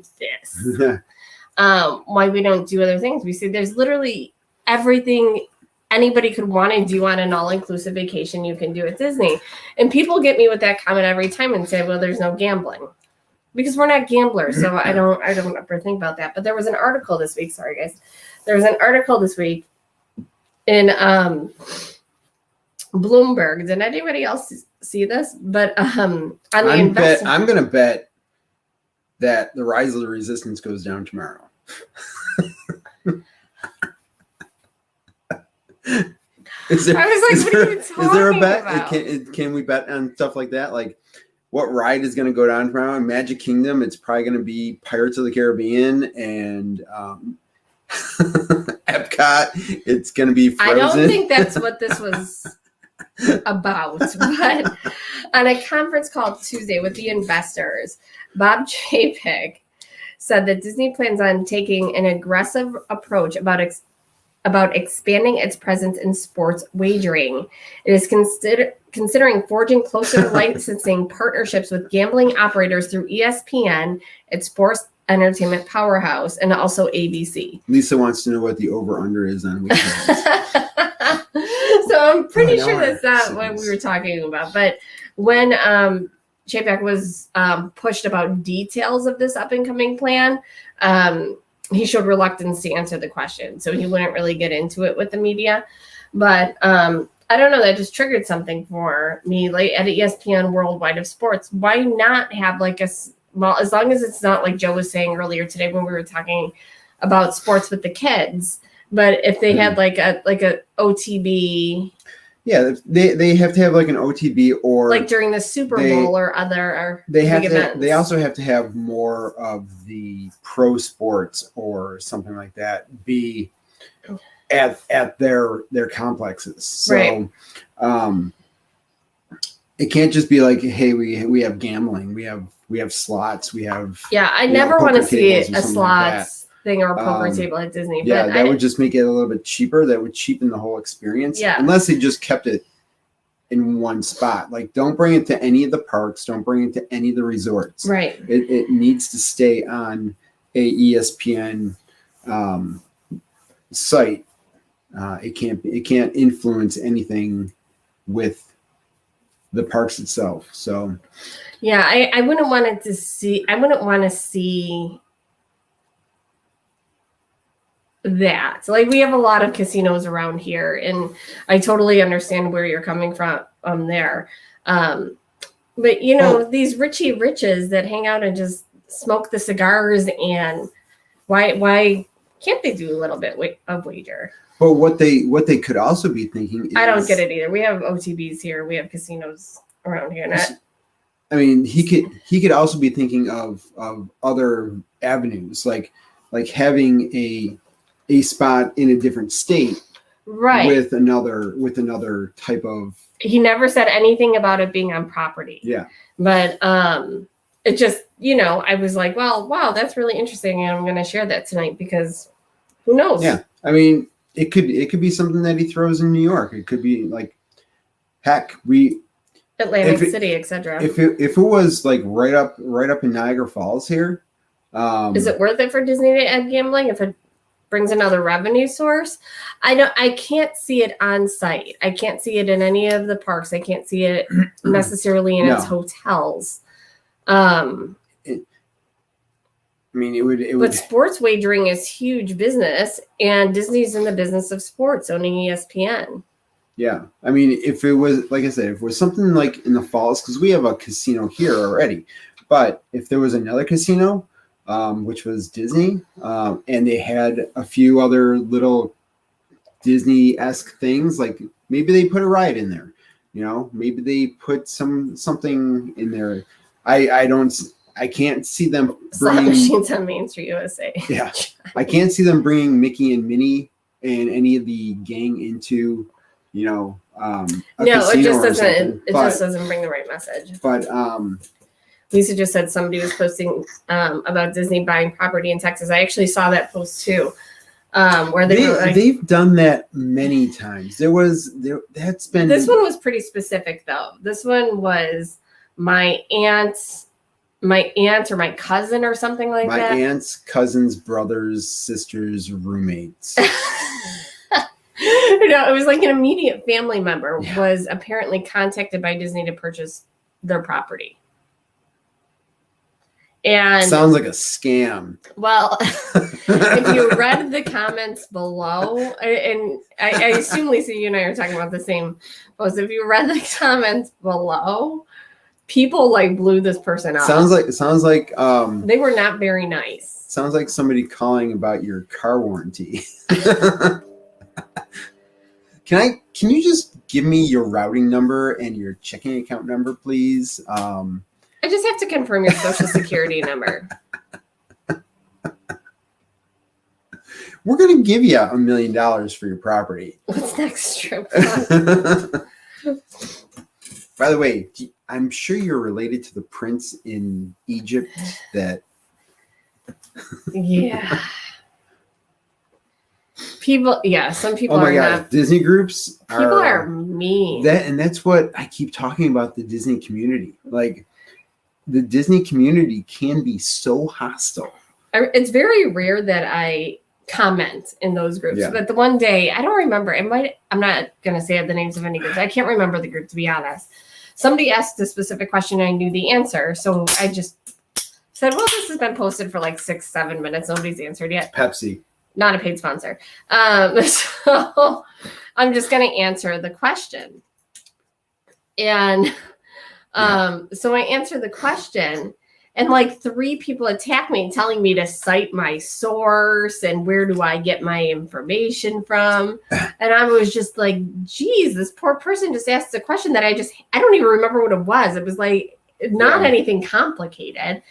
we don't do other things, we say there's literally everything anybody could want to do on an all-inclusive vacation you can do at Disney. And people get me with that comment every time and say, well, there's no gambling. Because we're not gamblers, so I don't ever think about that. But there was an article this week. Sorry, guys. There was an article this week in Bloomberg. Did anybody else see this? But on the investment, I'm going to bet that the Rise of the Resistance goes down tomorrow. Is there a bet? About? Can we bet on stuff like that? Like, what ride is going to go down tomorrow? In Magic Kingdom, it's probably going to be Pirates of the Caribbean, and Epcot, it's going to be Frozen. I don't think that's what this was about. But on a conference call Tuesday with the investors, Bob Chapek said that Disney plans on taking an aggressive approach about expanding its presence in sports wagering. It is considering forging closer licensing partnerships with gambling operators through ESPN, its sports entertainment powerhouse, and also ABC. Lisa wants to know what the over-under is on weekends. So I'm pretty sure that's not what we were talking about. But when Chapek was pushed about details of this up-and-coming plan, he showed reluctance to answer the question. So he wouldn't really get into it with the media. But I don't know, that just triggered something for me. Like at ESPN Worldwide of Sports, why not have like as long as it's not like Joe was saying earlier today when we were talking about sports with the kids, but if they had like a OTB. Yeah, they have to have like an OTB or like during the Super Bowl or other big events. They also have to have more of the pro sports or something like that be at their complexes. So it can't just be like, hey, we have gambling, we have slots, we have I never want to see a slots thing or a poker table at Disney. Yeah, but that would just make it a little bit cheaper. That would cheapen the whole experience. Yeah. Unless they just kept it in one spot. Like, don't bring it to any of the parks. Don't bring it to any of the resorts. Right. It needs to stay on a ESPN site. It can't influence anything with the parks itself. So. Yeah, I wouldn't want to see that. So, like, we have a lot of casinos around here, and I totally understand where you're coming from there. But these Richie Riches that hang out and just smoke the cigars, and why can't they do a little bit of wager? But what they could also be thinking is, I don't get it either. We have OTBs here. We have casinos around here. I mean, he could also be thinking of other avenues, like having a spot in a different state, right, with another type of. He never said anything about it being on property. Yeah. But it just, I was like, well, wow, that's really interesting, and I'm going to share that tonight because who knows? Yeah, I mean, it could be something that he throws in New York. It could be like, heck, Atlantic City, etc. If it was like right up in Niagara Falls here, is it worth it for Disney to add gambling if it brings another revenue source? I can't see it on site. I can't see it in any of the parks. I can't see it necessarily in its hotels. I mean, it would. But sports wagering is huge business, and Disney's in the business of sports, owning ESPN. Yeah, I mean, if it was, like I said, if it was something like in the Falls, because we have a casino here already, but if there was another casino, which was Disney, and they had a few other little Disney-esque things, like maybe they put a ride in there, maybe they put something in there. I can't see them bringing machines on Main Street, USA. Yeah, I can't see them bringing Mickey and Minnie and any of the gang into, no, it just doesn't. It just doesn't bring the right message. But Lisa just said somebody was posting about Disney buying property in Texas. I actually saw that post too, where they've done that many times. That's been. This one was pretty specific though. This one was my aunt or my cousin or something like that. My aunt's cousin's brother's sister's roommates. It was like an immediate family member was apparently contacted by Disney to purchase their property. And sounds like a scam. Well, if you read the comments below, and I assume Lisa, you and I are talking about the same post. If you read the comments below, people like blew this person up. Sounds like they were not very nice. Sounds like somebody calling about your car warranty. Can you just give me your routing number and your checking account number, please? I just have to confirm your social security number. We're going to give you $1 million for your property. What's next, trip? By the way, I'm sure you're related to the prince in Egypt that... Yeah. Some people are not. Disney groups are mean. That's what I keep talking about, the Disney community. Like, the Disney community can be so hostile. It's very rare that I comment in those groups, but the one day, I don't remember, I'm not going to say the names of any groups. I can't remember the group, to be honest. Somebody asked a specific question and I knew the answer. So I just said, well, this has been posted for like 6-7 minutes. Nobody's answered yet. Pepsi. Not a paid sponsor. So I'm just going to answer the question. And so I answered the question, and like 3 people attacked me, telling me to cite my source and where do I get my information from. And I was just like, geez, this poor person just asked a question that I don't even remember what it was. It was like not anything complicated.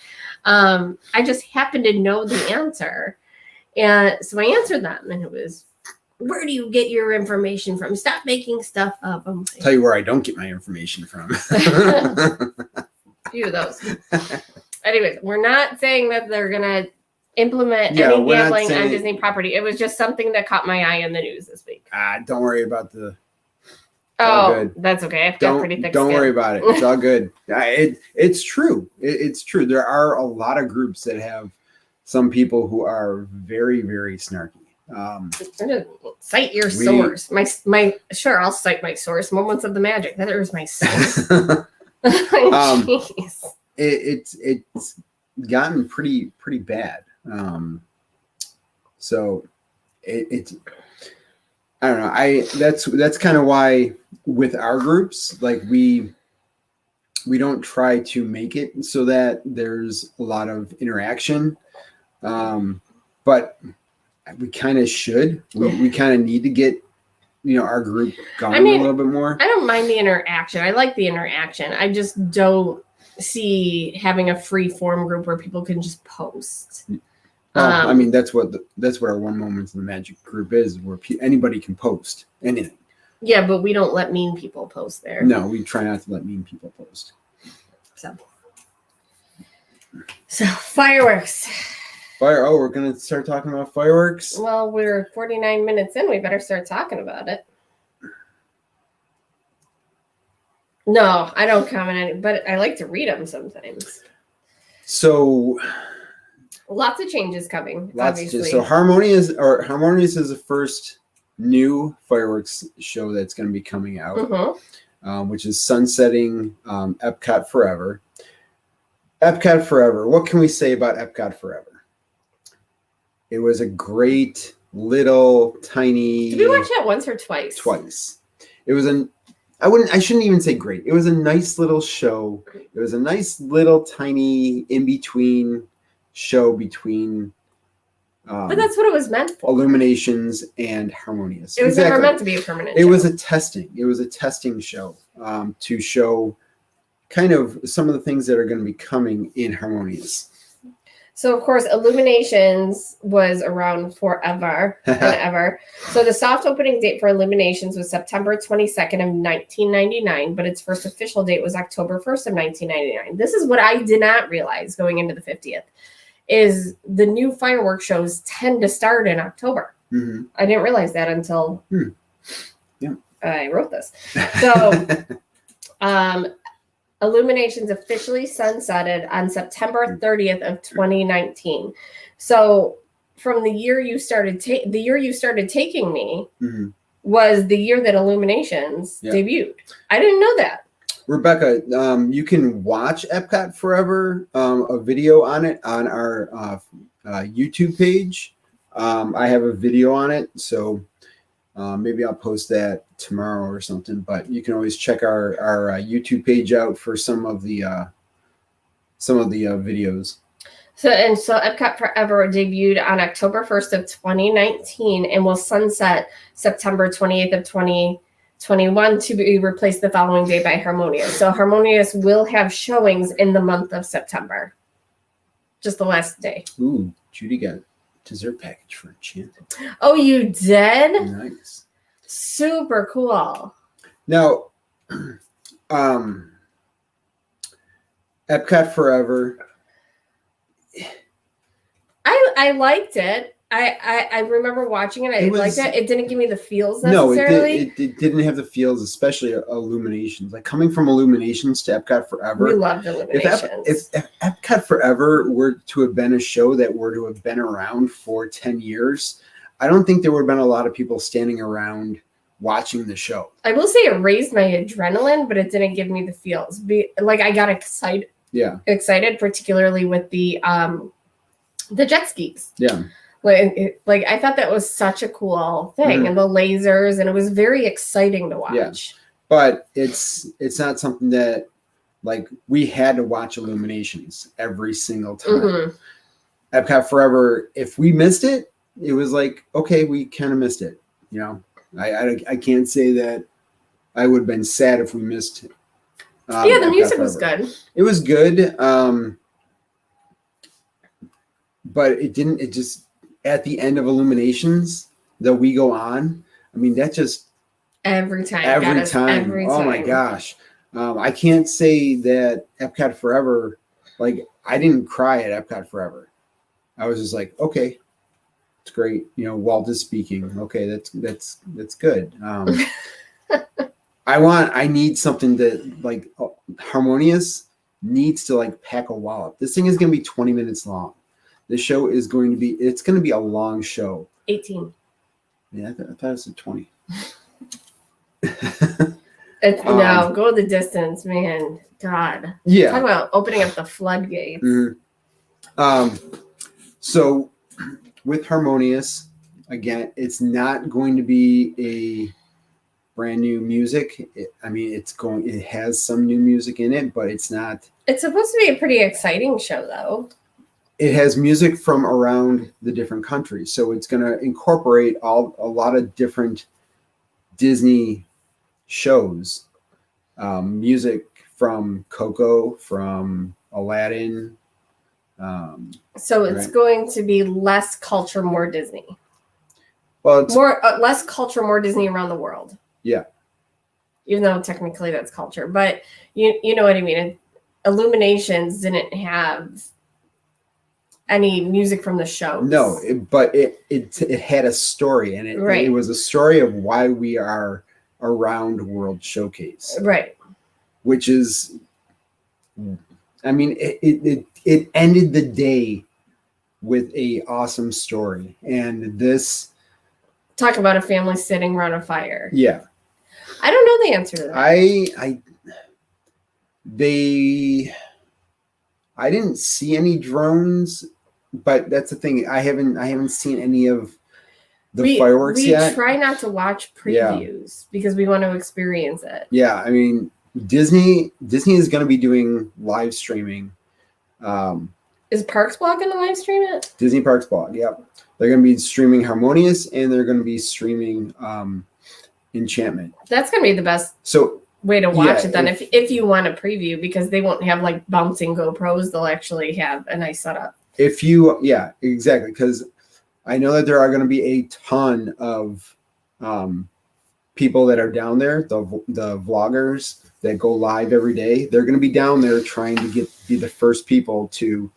I just happened to know the answer. And so I answered them, and it was, where do you get your information from? Stop making stuff up. I'm like, tell you where I don't get my information from. A few of those. Anyways, we're not saying that they're going to implement any gambling on Disney property. It was just something that caught my eye in the news this week. Don't worry about the... Oh, that's okay. I've got pretty thick skin. Don't worry about it. It's all good. It's true. It's true. There are a lot of groups that have some people who are very, very snarky. Cite your source. I'll cite my source. Moments of the Magic. That is my source. Jeez. It's gotten pretty bad. So it's I don't know. That's kind of why with our groups, like we don't try to make it so that there's a lot of interaction. But we kind of should. We kind of need to get, our group going a little bit more. I don't mind the interaction. I like the interaction. I just don't see having a free form group where people can just post. Well, I mean, that's what our One Moments in the Magic group is, where anybody can post anything. Yeah, but we don't let mean people post there. No, we try not to let mean people post. So fireworks. Oh, we're gonna start talking about fireworks. Well, we're 49 minutes in. We better start talking about it. No, I don't comment on it, but I like to read them sometimes. So lots of changes coming. Obviously. So Harmonious is the first new fireworks show that's going to be coming out, which is sunsetting EPCOT Forever. EPCOT Forever. What can we say about EPCOT Forever? It was a great little tiny. Did we watch that once or twice? Twice. It was I shouldn't even say great. It was a nice little show. It was a nice little tiny in-between show between but that's what it was meant for. Illuminations and Harmonious. It was never meant to be a permanent show. It was a testing show to show kind of some of the things that are going to be coming in Harmonious. So, of course, Illuminations was around forever and ever. So the soft opening date for Illuminations was September 22nd of 1999, but its first official date was October 1st of 1999. This is what I did not realize going into the 50th, is the new fireworks shows tend to start in October. Mm-hmm. I didn't realize that until yeah. I wrote this. So Illuminations officially sunsetted on September 30th of 2019. So from the year you started taking me was the year that Illuminations debuted. I didn't know that. Rebecca, you can watch EPCOT Forever, a video on it on our YouTube page. I have a video on it, so maybe I'll post that tomorrow or something. But you can always check our YouTube page out for some of the videos. So EPCOT Forever debuted on October 1st of 2019 and will sunset September 28th of 2021 to be replaced the following day by Harmonious. So Harmonious will have showings in the month of September. Just the last day. Ooh, Judy got a dessert package for Enchanted. Oh, you did? Nice. Super cool. Now, EPCOT Forever. I liked it. I remember watching it. I liked it. It didn't give me the feels necessarily. No, it didn't have the feels, especially Illuminations. Like coming from Illuminations to EPCOT Forever. We loved Illuminations. If EPCOT Forever were to have been a show that were to have been around for 10 years, I don't think there would have been a lot of people standing around watching the show. I will say it raised my adrenaline, but it didn't give me the feels. I got excited. Yeah. Excited, particularly with the jet skis. Yeah. Like I thought that was such a cool thing, and the lasers, and it was very exciting to watch. Yeah. But it's not something that like we had to watch Illuminations every single time. EPCOT Forever, if we missed it, it was like, okay, we kind of missed it. You know, I can't say that I would have been sad if we missed it. Yeah, the music was good. It was good. But it just at the end of Illuminations, the We Go On. I mean, that just every time. Oh my gosh. I can't say that EPCOT Forever, like I didn't cry at EPCOT Forever. I was just like, okay, it's great. You know, Walt is speaking. Okay, that's good. I need something that like Harmonious needs to like pack a wallop. This thing is going to be 20 minutes long. The show is going to be a long show. 18. Yeah, I thought it was 20. No, go the distance, man. God. Yeah. Talk about opening up the floodgates. So with Harmonious, again, it's not going to be a brand new music. It has some new music in it, but it's not. It's supposed to be a pretty exciting show, though. It has music from around the different countries. So it's going to incorporate a lot of different Disney shows, music from Coco, from Aladdin, So it's Right. going to be less culture, more Disney. Well, it's, Less culture, more Disney around the world. Yeah. Even though technically that's culture, but you know what I mean. Illuminations didn't have any music from the show. No, but it had a story, and Right. it was a story of why we are around World Showcase, Right. which is, I mean, it ended the day with a awesome story, and this, Talk about a family sitting around a fire. yeah, I don't know the answer to that. I didn't see any drones, but that's the thing. I haven't seen any of the fireworks yet. We try not to watch previews because we want to experience it. Yeah, I mean, Disney is going to be doing live streaming. Is Parks Blog going to live stream it? Disney Parks Blog, yep. They're going to be streaming Harmonious, and they're going to be streaming Enchantment. That's going to be the best way to watch it then, if you want a preview, because they won't have like bouncing GoPros. They'll actually have a nice setup. Yeah, exactly, because I know that there are going to be a ton of people that are down there, the vloggers that go live every day. They're going to be down there trying to be the first people to.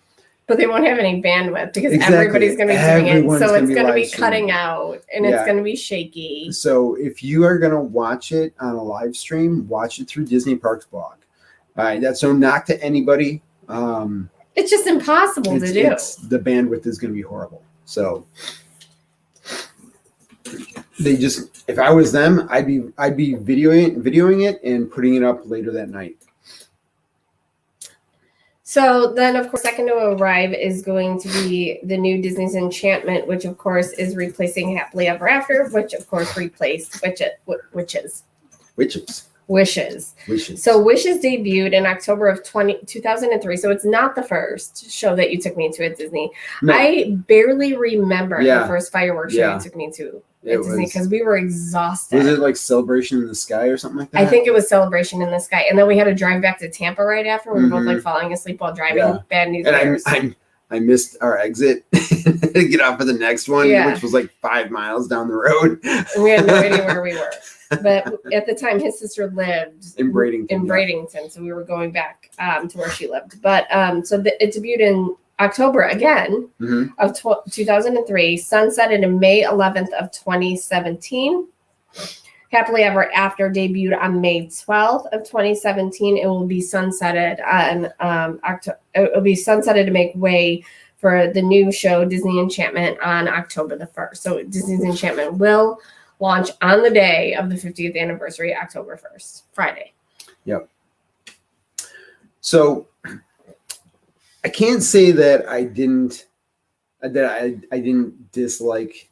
But they won't have any bandwidth because everybody's going to be doing it. So it's going to be cutting out, and it's going to be shaky. So if you are going to watch it on a live stream, watch it through Disney Parks Blog. All right, that's no knock to anybody. It's just impossible to do. The bandwidth is going to be horrible. So if I was them, I'd be videoing it and putting it up later that night. So then, of course, second to arrive is going to be the new Disney's Enchantment, which of course is replacing Happily Ever After, which of course replaced Wishes. So Wishes debuted in October of 2003. So it's not the first show that you took me to at Disney. No. I barely remember the first fireworks show you took me to at Disney because we were exhausted. Was it like Celebration in the Sky or something like that? I think it was Celebration in the Sky. And then we had to drive back to Tampa right after. We were both like falling asleep while driving. Yeah. Bad news. And I missed our exit to get off of the next one, which was like 5 miles down the road. And we had no idea where we were. But at the time, his sister lived in Bradenton, so we were going back to where she lived. But it debuted in October again of 2003, sunsetted in May 11th of 2017. Happily Ever After debuted on May 12th of 2017. It will be sunsetted on it will be sunsetted to make way for the new show Disney Enchantment on October the 1st. So Disney's Enchantment will launch on the day of the 50th anniversary, October 1st, Friday. Yep. So I can't say that I didn't dislike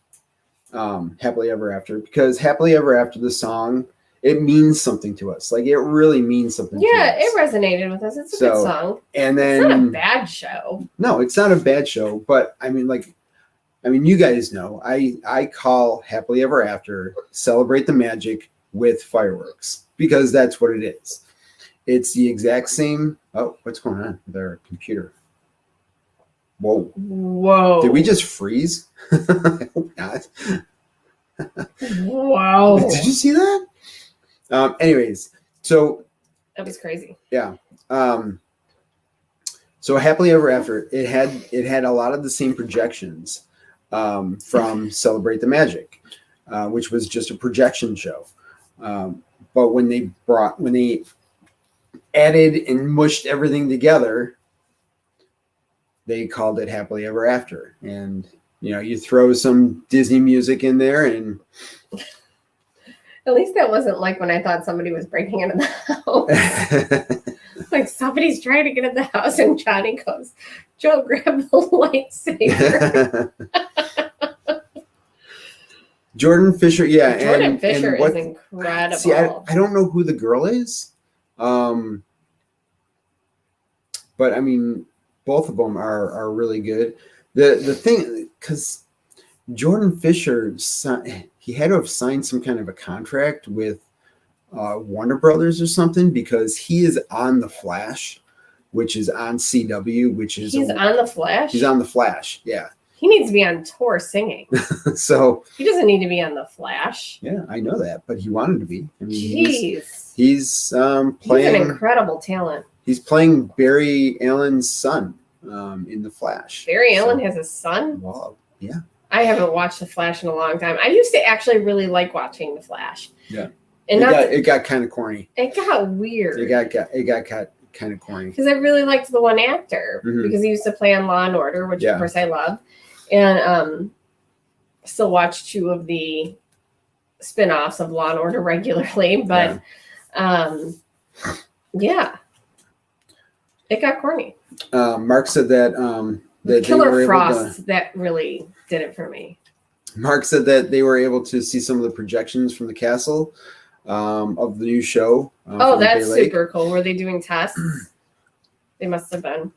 Happily Ever After, because Happily Ever After, the song, it means something to us. Like, it really means something to us. Yeah, it resonated with us. It's a good song. And then, it's not a bad show. No, it's not a bad show, but I mean, you guys know, I call Happily Ever After Celebrate the Magic with Fireworks, because that's what it is. It's the exact same. Oh, what's going on with our computer? Whoa. Did we just freeze? I hope not. Wow. Did you see that? Anyways, so. That was crazy. Yeah. So Happily Ever After, it had a lot of the same projections from Celebrate the Magic, which was just a projection show. But when they added and mushed everything together, they called it Happily Ever After. And, you throw some Disney music in there, and at least that wasn't like when I thought somebody was breaking into the house. Like, somebody's trying to get in the house, and Johnny goes, Joe, grab the lightsaber. Jordan Fisher, yeah. Jordan Fisher is incredible. See, I don't know who the girl is. But I mean, both of them are really good. The thing, because Jordan Fisher, he had to have signed some kind of a contract with Warner Brothers or something, because he is on The Flash, which is on CW, which is He's on The Flash? He's on The Flash, yeah. He needs to be on tour singing. So he doesn't need to be on The Flash. Yeah, I know that, but he wanted to be. I mean, he's playing. He's an incredible talent. He's playing Barry Allen's son in The Flash. Barry Allen has a son? Wow, yeah. I haven't watched The Flash in a long time. I used to actually really like watching The Flash. Yeah. And it got kind of corny. It got weird. It got kind of corny. Because I really liked the one actor because he used to play on Law and Order, which of course I love. And still watch 2 of the spin-offs of Law and Order regularly. But yeah. It got corny. Mark said that that Killer Frost, that really did it for me. Mark said that they were able to see some of the projections from the castle of the new show. Oh, that's super cool. Were they doing tests? They must have been.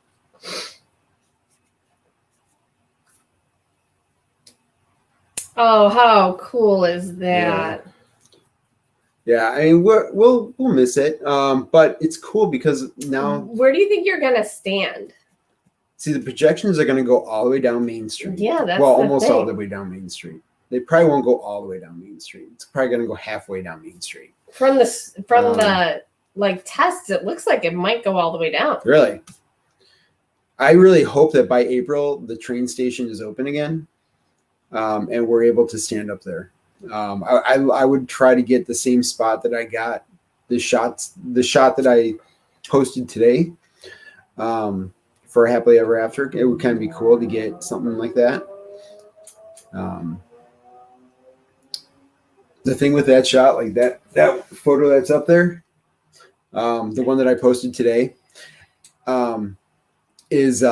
Oh, how cool is that? Yeah, I mean we'll miss it, but it's cool because now. Where do you think you're gonna stand? See, the projections are going to go all the way down Main Street. Yeah, that's almost all the way down Main Street. They probably won't go all the way down Main Street. It's probably going to go halfway down Main Street. From the tests, it looks like it might go all the way down. Really? I really hope that by April the train station is open again, and we're able to stand up there. I would try to get the same spot that I got the shot that I posted today. For Happily Ever After. It would kind of be cool to get something like that. The thing with that shot, like that photo that's up there, the one that I posted today, is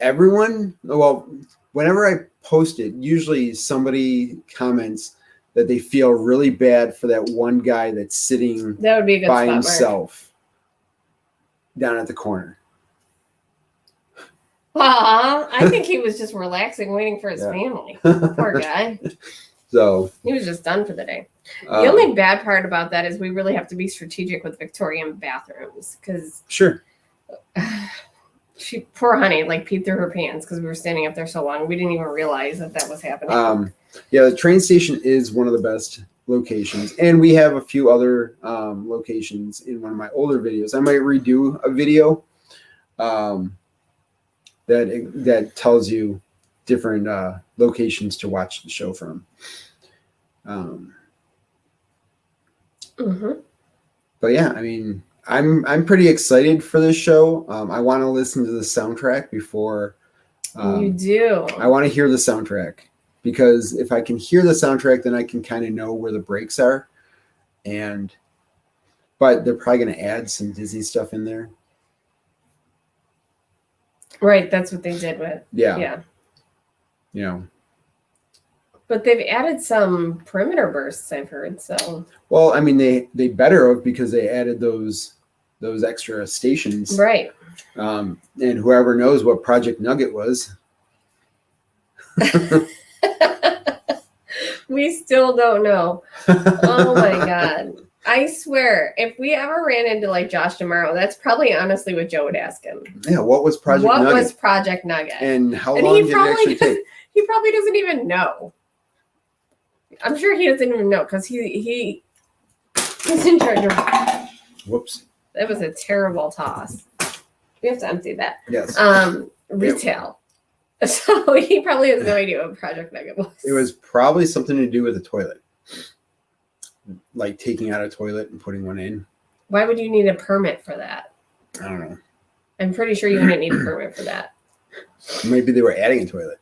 everyone, well, whenever I post it, usually somebody comments that they feel really bad for that one guy that's sitting that would be a good by spot, himself down at the corner. I think he was just relaxing, waiting for his family. Poor guy. So he was just done for the day. The only bad part about that is we really have to be strategic with Victorian bathrooms because she, poor honey, like peed through her pants because we were standing up there so long. We didn't even realize that was happening. Yeah, the train station is one of the best locations, and we have a few other locations in one of my older videos. I might redo a video. That tells you different locations to watch the show from. But yeah, I mean, I'm pretty excited for this show. I want to listen to the soundtrack before. You do. I want to hear the soundtrack because if I can hear the soundtrack, then I can kind of know where the breaks are. But they're probably going to add some Disney stuff in there. Right, that's what they did with. Yeah. You know. But they've added some perimeter bursts, I've heard. So. Well, I mean, they better have because they added those extra stations. Right. And whoever knows what Project Nugget was. We still don't know. Oh my God. I swear, if we ever ran into like Josh tomorrow, that's probably honestly what Joe would ask him. Yeah, what was Project Nugget? What was Project Nugget? And how long did it actually take? He probably doesn't even know. I'm sure he doesn't even know because he's in charge of. Whoops. That was a terrible toss. We have to empty that. Yes. Retail. So he probably has no idea what Project Nugget was. It was probably something to do with the toilet. Like taking out a toilet and putting one in. Why would you need a permit for that? I don't know. I'm pretty sure you wouldn't need a permit for that. Maybe they were adding a toilet.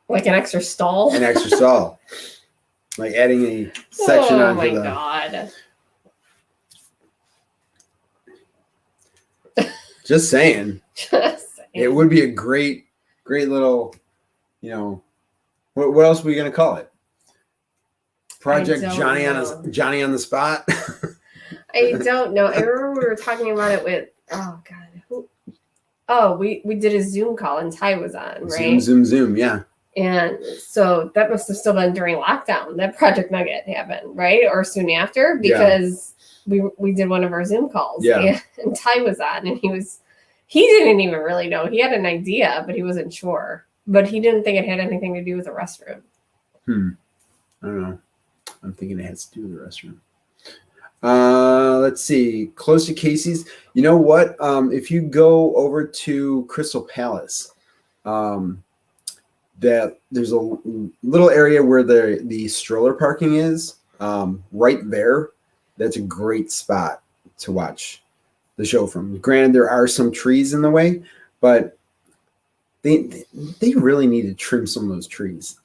Like an extra stall? An extra stall. Like adding a section onto the... Oh my God. Just saying. It would be a great little, what else are we going to call it? Project Johnny on the spot. I don't know. I remember we were talking about it with, oh God. We did a Zoom call and Ty was on, right? Zoom, yeah. And so that must have still been during lockdown that Project Nugget happened, right? Or soon after, because we did one of our Zoom calls. Yeah. And Ty was on, and he didn't even really know. He had an idea, but he wasn't sure. But he didn't think it had anything to do with the restroom. I don't know. I'm thinking it has to do with the restroom. Let's see. Close to Casey's. You know what? If you go over to Crystal Palace, that there's a little area where the stroller parking is. Right there. That's a great spot to watch the show from. Granted, there are some trees in the way, but they really need to trim some of those trees.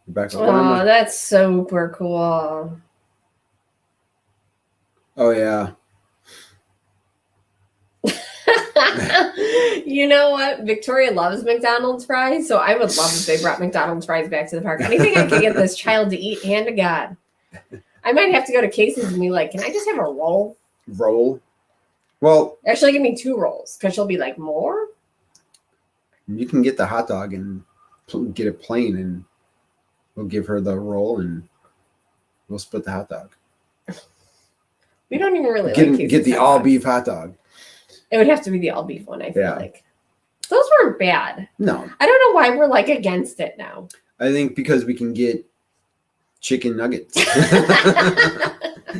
Rebecca, Oh, that's super cool. Oh, yeah. You know what? Victoria loves McDonald's fries, so I would love if they brought McDonald's fries back to the park. Anything I could get this child to eat, hand to God. I might have to go to Casey's and be like, can I just have a roll? Roll? Well, actually, give me 2 rolls, because she'll be like, more? You can get the hot dog and get it plain, and we'll give her the roll, and we'll split the hot dog. We don't even really get the all beef hot dog. It would have to be the all beef one, I feel like. Those weren't bad. No. I don't know why we're like against it now. I think because we can get chicken nuggets.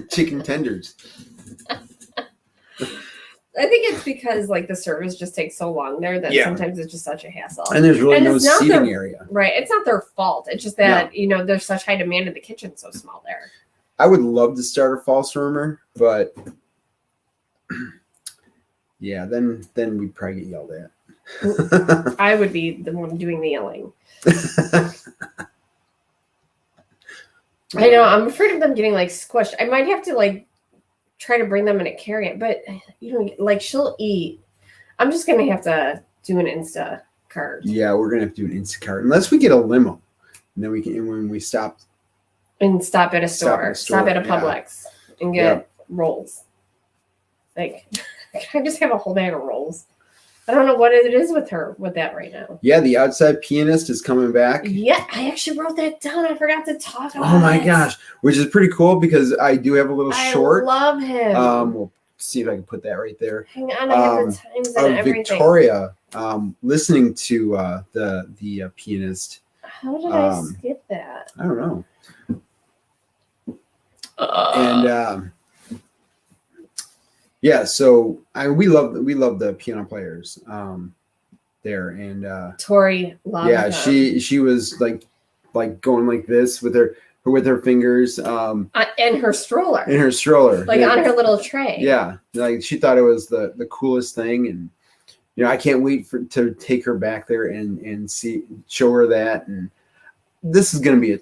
Chicken tenders. I think it's because like the service just takes so long there that sometimes it's just such a hassle. And there's really no seating area. Right. It's not their fault. It's just that, there's such high demand in the kitchen so small there. I would love to start a false rumor, but yeah, then we'd probably get yelled at. I would be the one doing the yelling. I know. I'm afraid of them getting like squished. I might have to like try to bring them in a carry-it, but she'll eat. I'm just gonna have to do an Instacart. Yeah, we're gonna have to do an Instacart unless we get a limo, and then we can. And when we stop at a store, stop at a Publix, and get rolls. Like, can I just have a whole bag of rolls? I don't know what it is with her with that right now. Yeah, the outside pianist is coming back. Yeah, I actually wrote that down. I forgot to talk about it. Oh my gosh, which is pretty cool because I do have a little short. I love him. We'll see if I can put that right there. Hang on, I have the times and everything. Victoria, listening to the pianist. How did I skip that? I don't know. And yeah, so we love the piano players there, and Tori loved yeah, them. she was like going like this with her fingers and her stroller like on her little tray. Yeah, like she thought it was the coolest thing, and I can't wait to take her back there and show her that. And this is going to be a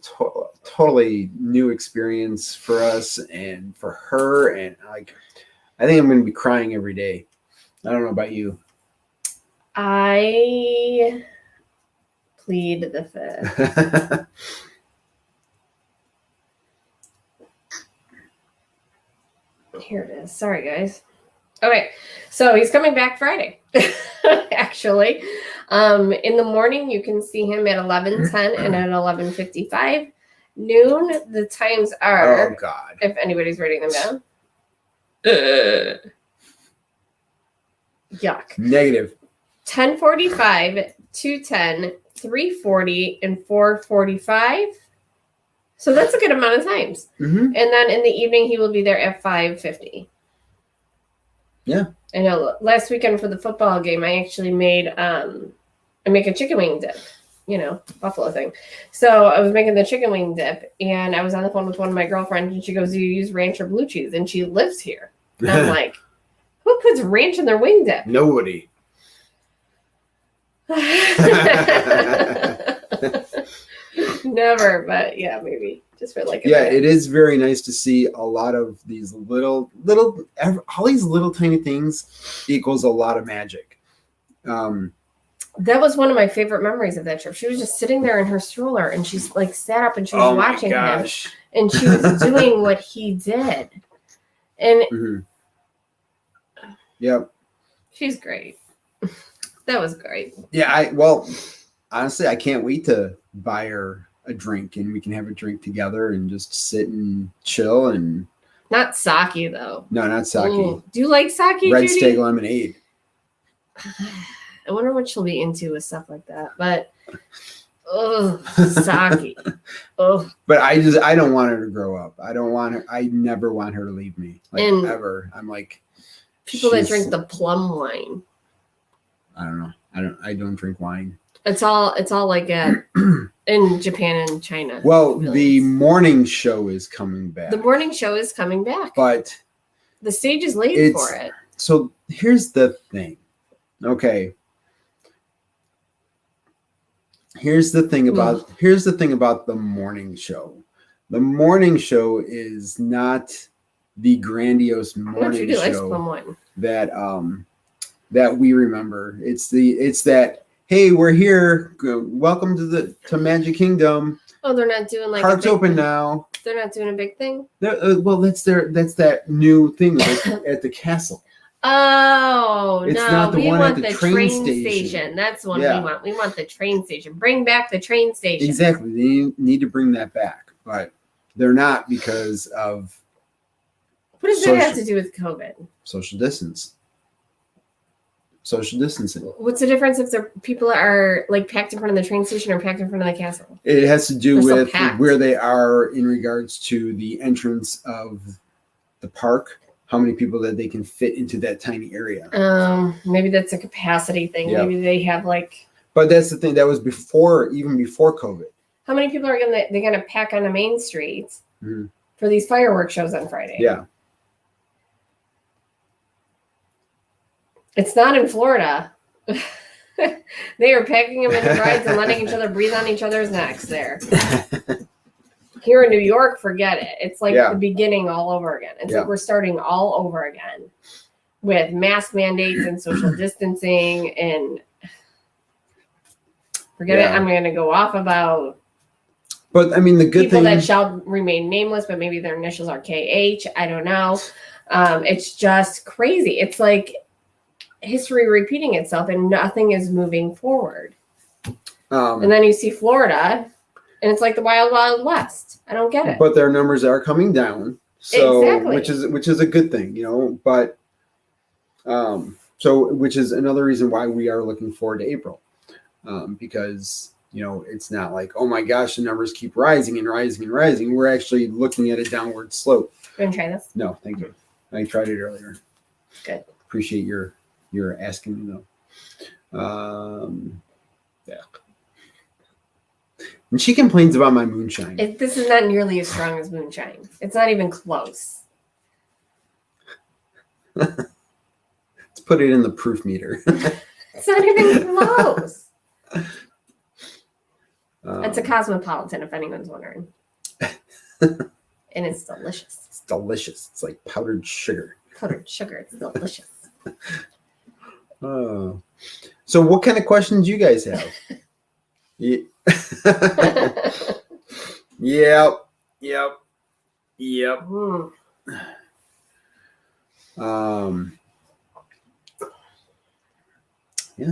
totally new experience for us and for her, and like I think I'm going to be crying every day. I don't know about you. I plead the fifth. Here it is. Sorry, guys. Okay, so he's coming back Friday, actually. In the morning, you can see him at 11:10 and at 11:55. Noon, the times are, oh, God. If anybody's writing them down. Yuck. Negative. 10:45, 2:10, 3:40, and 4:45. So that's a good amount of times. Mm-hmm. And then in the evening, he will be there at 5:50. Yeah. I know. Last weekend for the football game, I actually made I make a chicken wing dip. Buffalo thing. So I was making the chicken wing dip, and I was on the phone with one of my girlfriends, and she goes, "Do you use ranch or blue cheese?" And she lives here. And I'm like, who puts ranch in their wing dip? Nobody. Never, but yeah, maybe just for like. It is very nice to see a lot of these little, all these little tiny things equals a lot of magic. That was one of my favorite memories of that trip. She was just sitting there in her stroller, and she's like sat up and she was watching him, and she was doing what he did. And yep, she's great. That was great. Yeah, honestly, I can't wait to buy her a drink and we can have a drink together and just sit and chill. And not sake though. No, not sake. Ooh. Do you like sake, Red Judy? Stag lemonade. I wonder what she'll be into with stuff like that. But sake. But I don't want her to grow up. I never want her to leave me. Like, and ever. I'm like, people that drink the plum wine. I don't know. I don't drink wine. It's all like in Japan and China. Well, the morning show is coming back. The morning show is coming back. But the stage is laid for it. So here's the thing. Okay. Here's the thing about the morning show. The morning show is not the grandiose morning show that we remember. It's that, hey, we're here. Welcome to Magic Kingdom. Oh, they're not doing like park's open now. They're not doing a big thing. Well, that's that new thing at the castle. Oh, it's no, not the we one want at the train station. That's the one we want. We want the train station. Bring back the train station. Exactly. They need to bring that back, but they're not because of. What does that have to do with COVID? Social distancing. What's the difference if people are like packed in front of the train station or packed in front of the castle? It has to do with where they are in regards to the entrance of the park. How many people that they can fit into that tiny area? Maybe that's a capacity thing. Yep. Maybe they have like. But that's the thing. That was even before COVID. How many people are gonna pack on the main streets for these fireworks shows on Friday? Yeah. It's not in Florida. They are packing them into rides and letting each other breathe on each other's necks there. Here in New York, forget it. It's like the beginning all over again. It's like we're starting all over again with mask mandates and social distancing and forget it. I'm going to go off about. But I mean, the good people thing that shall remain nameless, but maybe their initials are KH. I don't know. It's just crazy. It's like history repeating itself and nothing is moving forward. And then you see Florida. And it's like the wild, wild west. I don't get it. But their numbers are coming down, so exactly. which is a good thing, you know. But which is another reason why we are looking forward to April, because it's not like, oh my gosh, the numbers keep rising and rising and rising. We're actually looking at a downward slope. You want to try this? No, thank you. I tried it earlier. Good. Appreciate your asking me though. Yeah. And she complains about my moonshine. This is not nearly as strong as moonshine. It's not even close. Let's put it in the proof meter. It's not even close. It's a Cosmopolitan, if anyone's wondering. And it's delicious. It's delicious. It's like powdered sugar. Powdered sugar. It's delicious. Oh. So what kind of questions do you guys have? Yep. Yeah,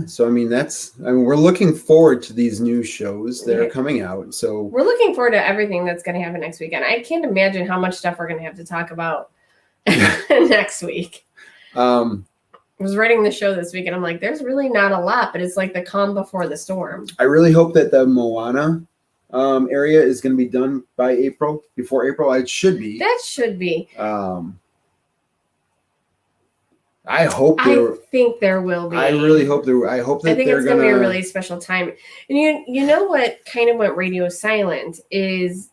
so I mean we're looking forward to these new shows that are coming out. So we're looking forward to everything that's going to happen next weekend. I can't imagine how much stuff we're going to have to talk about next week. I was writing the show this week and I'm like, there's really not a lot, but it's like the calm before the storm. I really hope that the Moana area is going to be done by before April. It should be. That should be. I think there will be. I really hope there. I hope that I think it's going to be a really special time. And you know what kind of went radio silent is,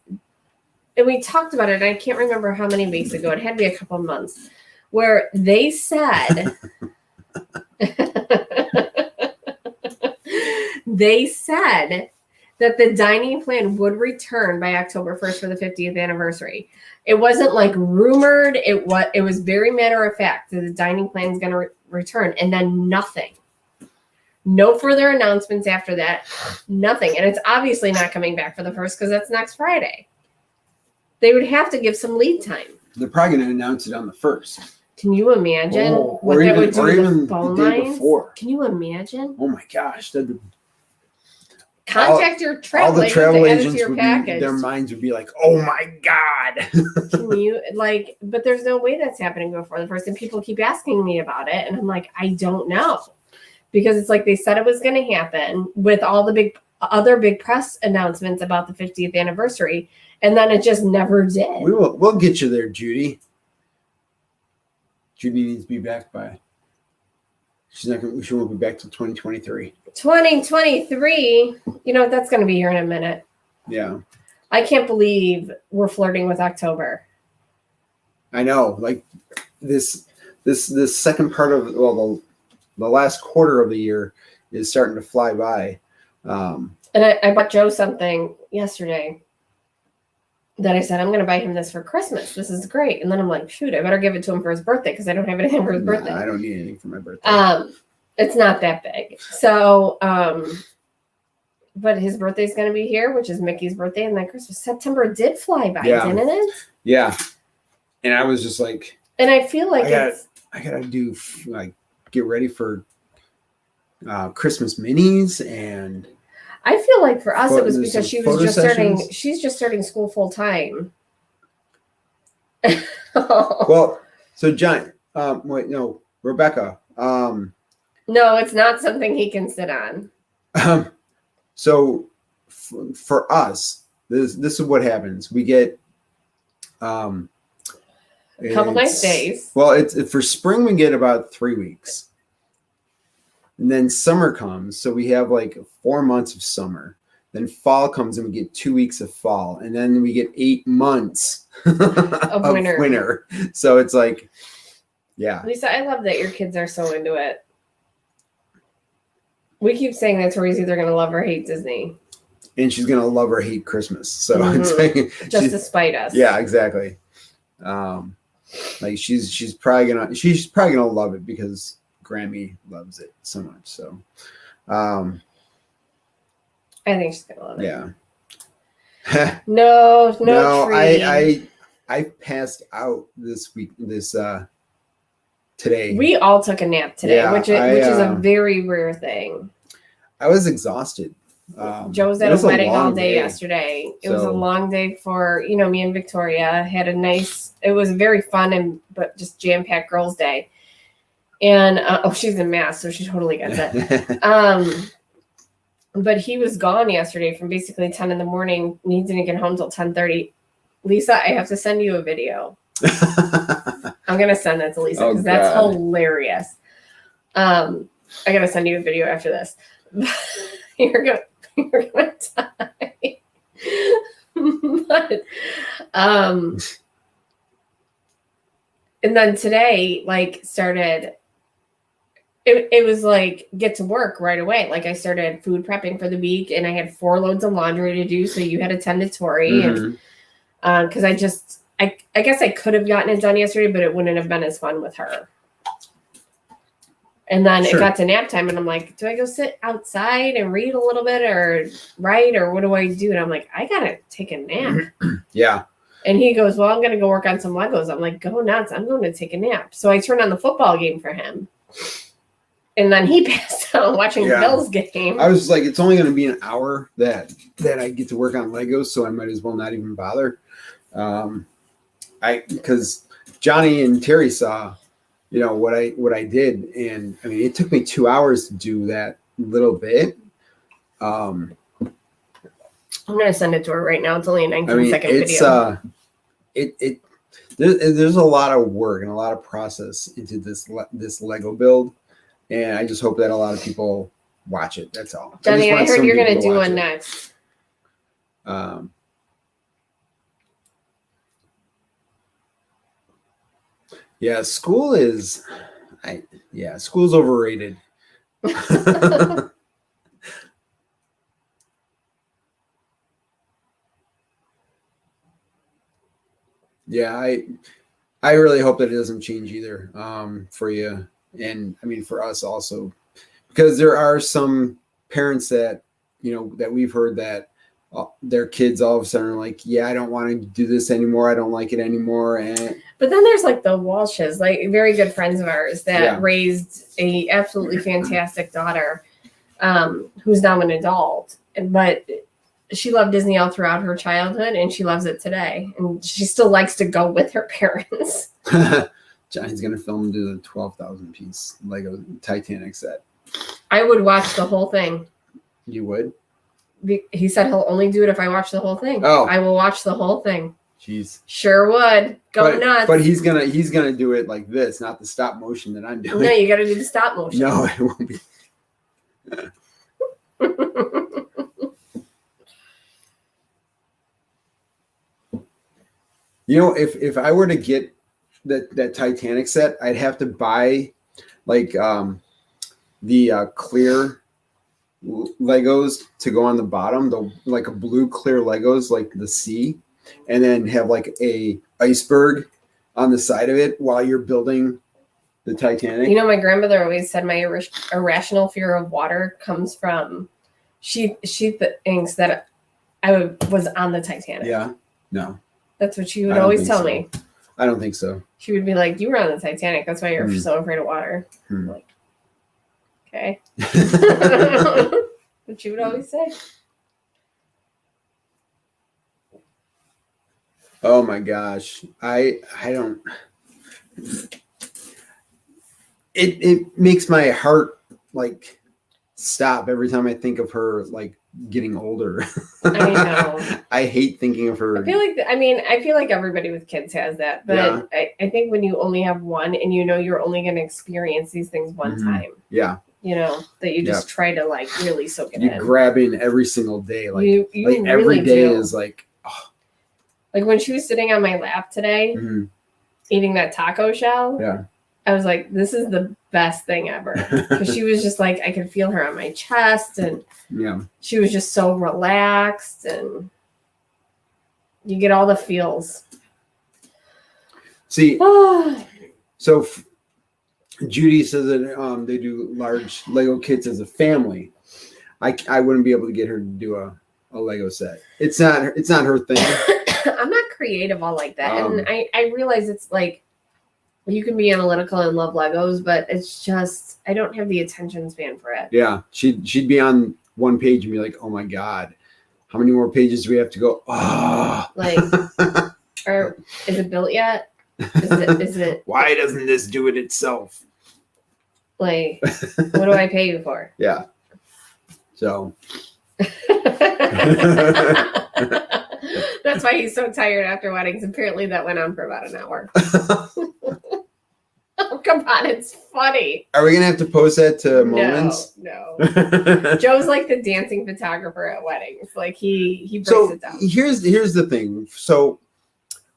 and we talked about it. I can't remember how many weeks ago. It had to be a couple of months where they said. They said that the dining plan would return by October 1st for the 50th anniversary. It wasn't like rumored. It was very matter of fact that the dining plan is going to return, and then nothing. No further announcements after that. Nothing. And it's obviously not coming back for the first because that's next Friday. They would have to give some lead time. They're probably going to announce it on the 1st. Can you imagine what that would do to the phone lines? Can you imagine? Oh my gosh. contact your all travel the agent travel to add it to agents your would package. be, their minds would be like, oh my God. Can you but there's no way that's happening before the first, and people keep asking me about it, and I'm like, I don't know, because it's like they said it was going to happen with all the other big press announcements about the 50th anniversary, and then it just never did. We'll get you there, Judy. Judy needs to be back by. She won't be back till 2023. 2023. You know what? That's going to be here in a minute. Yeah. I can't believe we're flirting with October. I know. Like this second part of the last quarter of the year is starting to fly by. And I bought Joe something yesterday that I said, I'm going to buy him this for Christmas. This is great. And then I'm like, shoot, I better give it to him for his birthday because I don't have anything for his birthday. I don't need anything for my birthday. It's not that big. So, but his birthday's going to be here, which is Mickey's birthday. And then Christmas. September did fly by, didn't it? Yeah. And I was just like. And I feel like I gotta do get ready for Christmas minis, and I feel like for us it was because she's just starting school full time. Well, so John, Rebecca. No, it's not something he can sit on. So for us, this is what happens. We get a couple nice days. Well, it's for spring we get about 3 weeks. And then summer comes, so we have like 4 months of summer. Then fall comes and we get 2 weeks of fall, and then we get 8 months of winter. So it's like, yeah. Lisa, I love that your kids are so into it. We keep saying that Tori's either going to love or hate Disney. And she's going to love or hate Christmas. So it's like, just to spite us. Yeah, exactly. Like she's probably gonna love it because Grammy loves it so much. So I think she's gonna love it. Yeah. no I passed out this week today. We all took a nap today, which is a very rare thing. I was exhausted. Joe was at a wedding all day yesterday. It was a long day for, me and Victoria had it was a very fun but just jam-packed girls' day. And, she's in mass, so she totally gets it. But he was gone yesterday from basically 10 in the morning. He didn't get home till 10:30. Lisa, I have to send you a video. I'm going to send that to Lisa because that's hilarious. I got to send you a video after this. You're gonna die. But and then today started it was like get to work right away. Like I started food prepping for the week, and I had 4 loads of laundry to do, so you had to tend to Tori. And because I guess I could have gotten it done yesterday, but it wouldn't have been as fun with her. And then it got to nap time, and I'm like, do I go sit outside and read a little bit or write, or what do I do? And I'm like, I got to take a nap. Yeah. And he goes, well, I'm going to go work on some Legos. I'm like, go nuts. I'm going to take a nap. So I turned on the football game for him. And then he passed out watching the Bills game. I was like, it's only going to be an hour that I get to work on Legos, so I might as well not even bother. Because Johnny and Terry saw what I did, and I mean it took me 2 hours to do that little bit. I'm gonna send it to her right now. It's only a 19-second video. There's a lot of work and a lot of process into this Lego build, and I just hope that a lot of people watch it. That's all. Johnny, I heard you're gonna do one next. Yeah, school's overrated. Yeah, I really hope that it doesn't change either for you, and I mean for us also, because there are some parents that that we've heard that their kids all of a sudden are like, yeah, I don't want to do this anymore. I don't like it anymore. But then there's like the Walshes, like very good friends of ours that raised a absolutely fantastic daughter. who's now an adult, but she loved Disney all throughout her childhood, and she loves it today, and she still likes to go with her parents. Johnny's gonna film do the 12,000 piece Lego Titanic set. I would watch the whole thing. You would? He said he'll only do it if I watch the whole thing. Oh, I will watch the whole thing. Jeez. Sure would. Go nuts. But he's gonna do it like this, not the stop motion that I'm doing. No, you got to do the stop motion. No, it won't be. You know, if I were to get that Titanic set, I'd have to buy like the clear Legos to go on the bottom, like a blue clear Legos like the sea, and then have like a iceberg on the side of it while you're building the Titanic. You know, my grandmother always said my irrational fear of water comes from she thinks that I was on the Titanic. Yeah, no. That's what she would always tell me. I don't think so. She would be like, "You were on the Titanic. That's why you're so afraid of water." I'm like, okay. What she would always say. Oh my gosh. I don't. It makes my heart like stop every time I think of her like getting older. I know. I hate thinking of her. I feel like everybody with kids has that, but yeah. I think when you only have one and you know you're only going to experience these things one time. Yeah. You know, that you just try to like really soak it in. You grab in every single day. Like, you like really every day do. is like, oh. Like when she was sitting on my lap today, eating that taco shell. Yeah. I was like, this is the best thing ever. Because she was just like, I could feel her on my chest, and she was just so relaxed, and you get all the feels. See, so Judy says that they do large Lego kits as a family. I wouldn't be able to get her to do a Lego set. It's not her thing. I'm not creative all like that. And I realize it's like, you can be analytical and love Legos, but it's just, I don't have the attention span for it. Yeah. She'd be on one page and be like, oh my God, how many more pages do we have to go? Oh. Like, or is it built yet? Is it? Why doesn't this do it itself? Like, what do I pay you for? Yeah. So. That's why he's so tired after weddings. Apparently that went on for about an hour. Oh, come on, it's funny. Are we going to have to post that to Moments? No. Joe's like the dancing photographer at weddings. Like he breaks it down. Here's the thing. So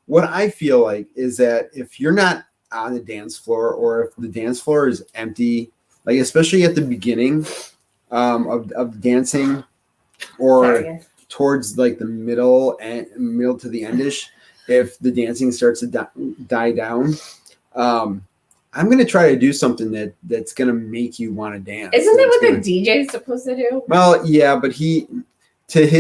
what I feel like is that if you're not on the dance floor, or if the dance floor is empty, like especially at the beginning of dancing, or towards like the middle to the endish, if the dancing starts to die down, I'm going to try to do something that's going to make you want to dance. Isn't that what the DJ is supposed to do? Well, yeah, but he had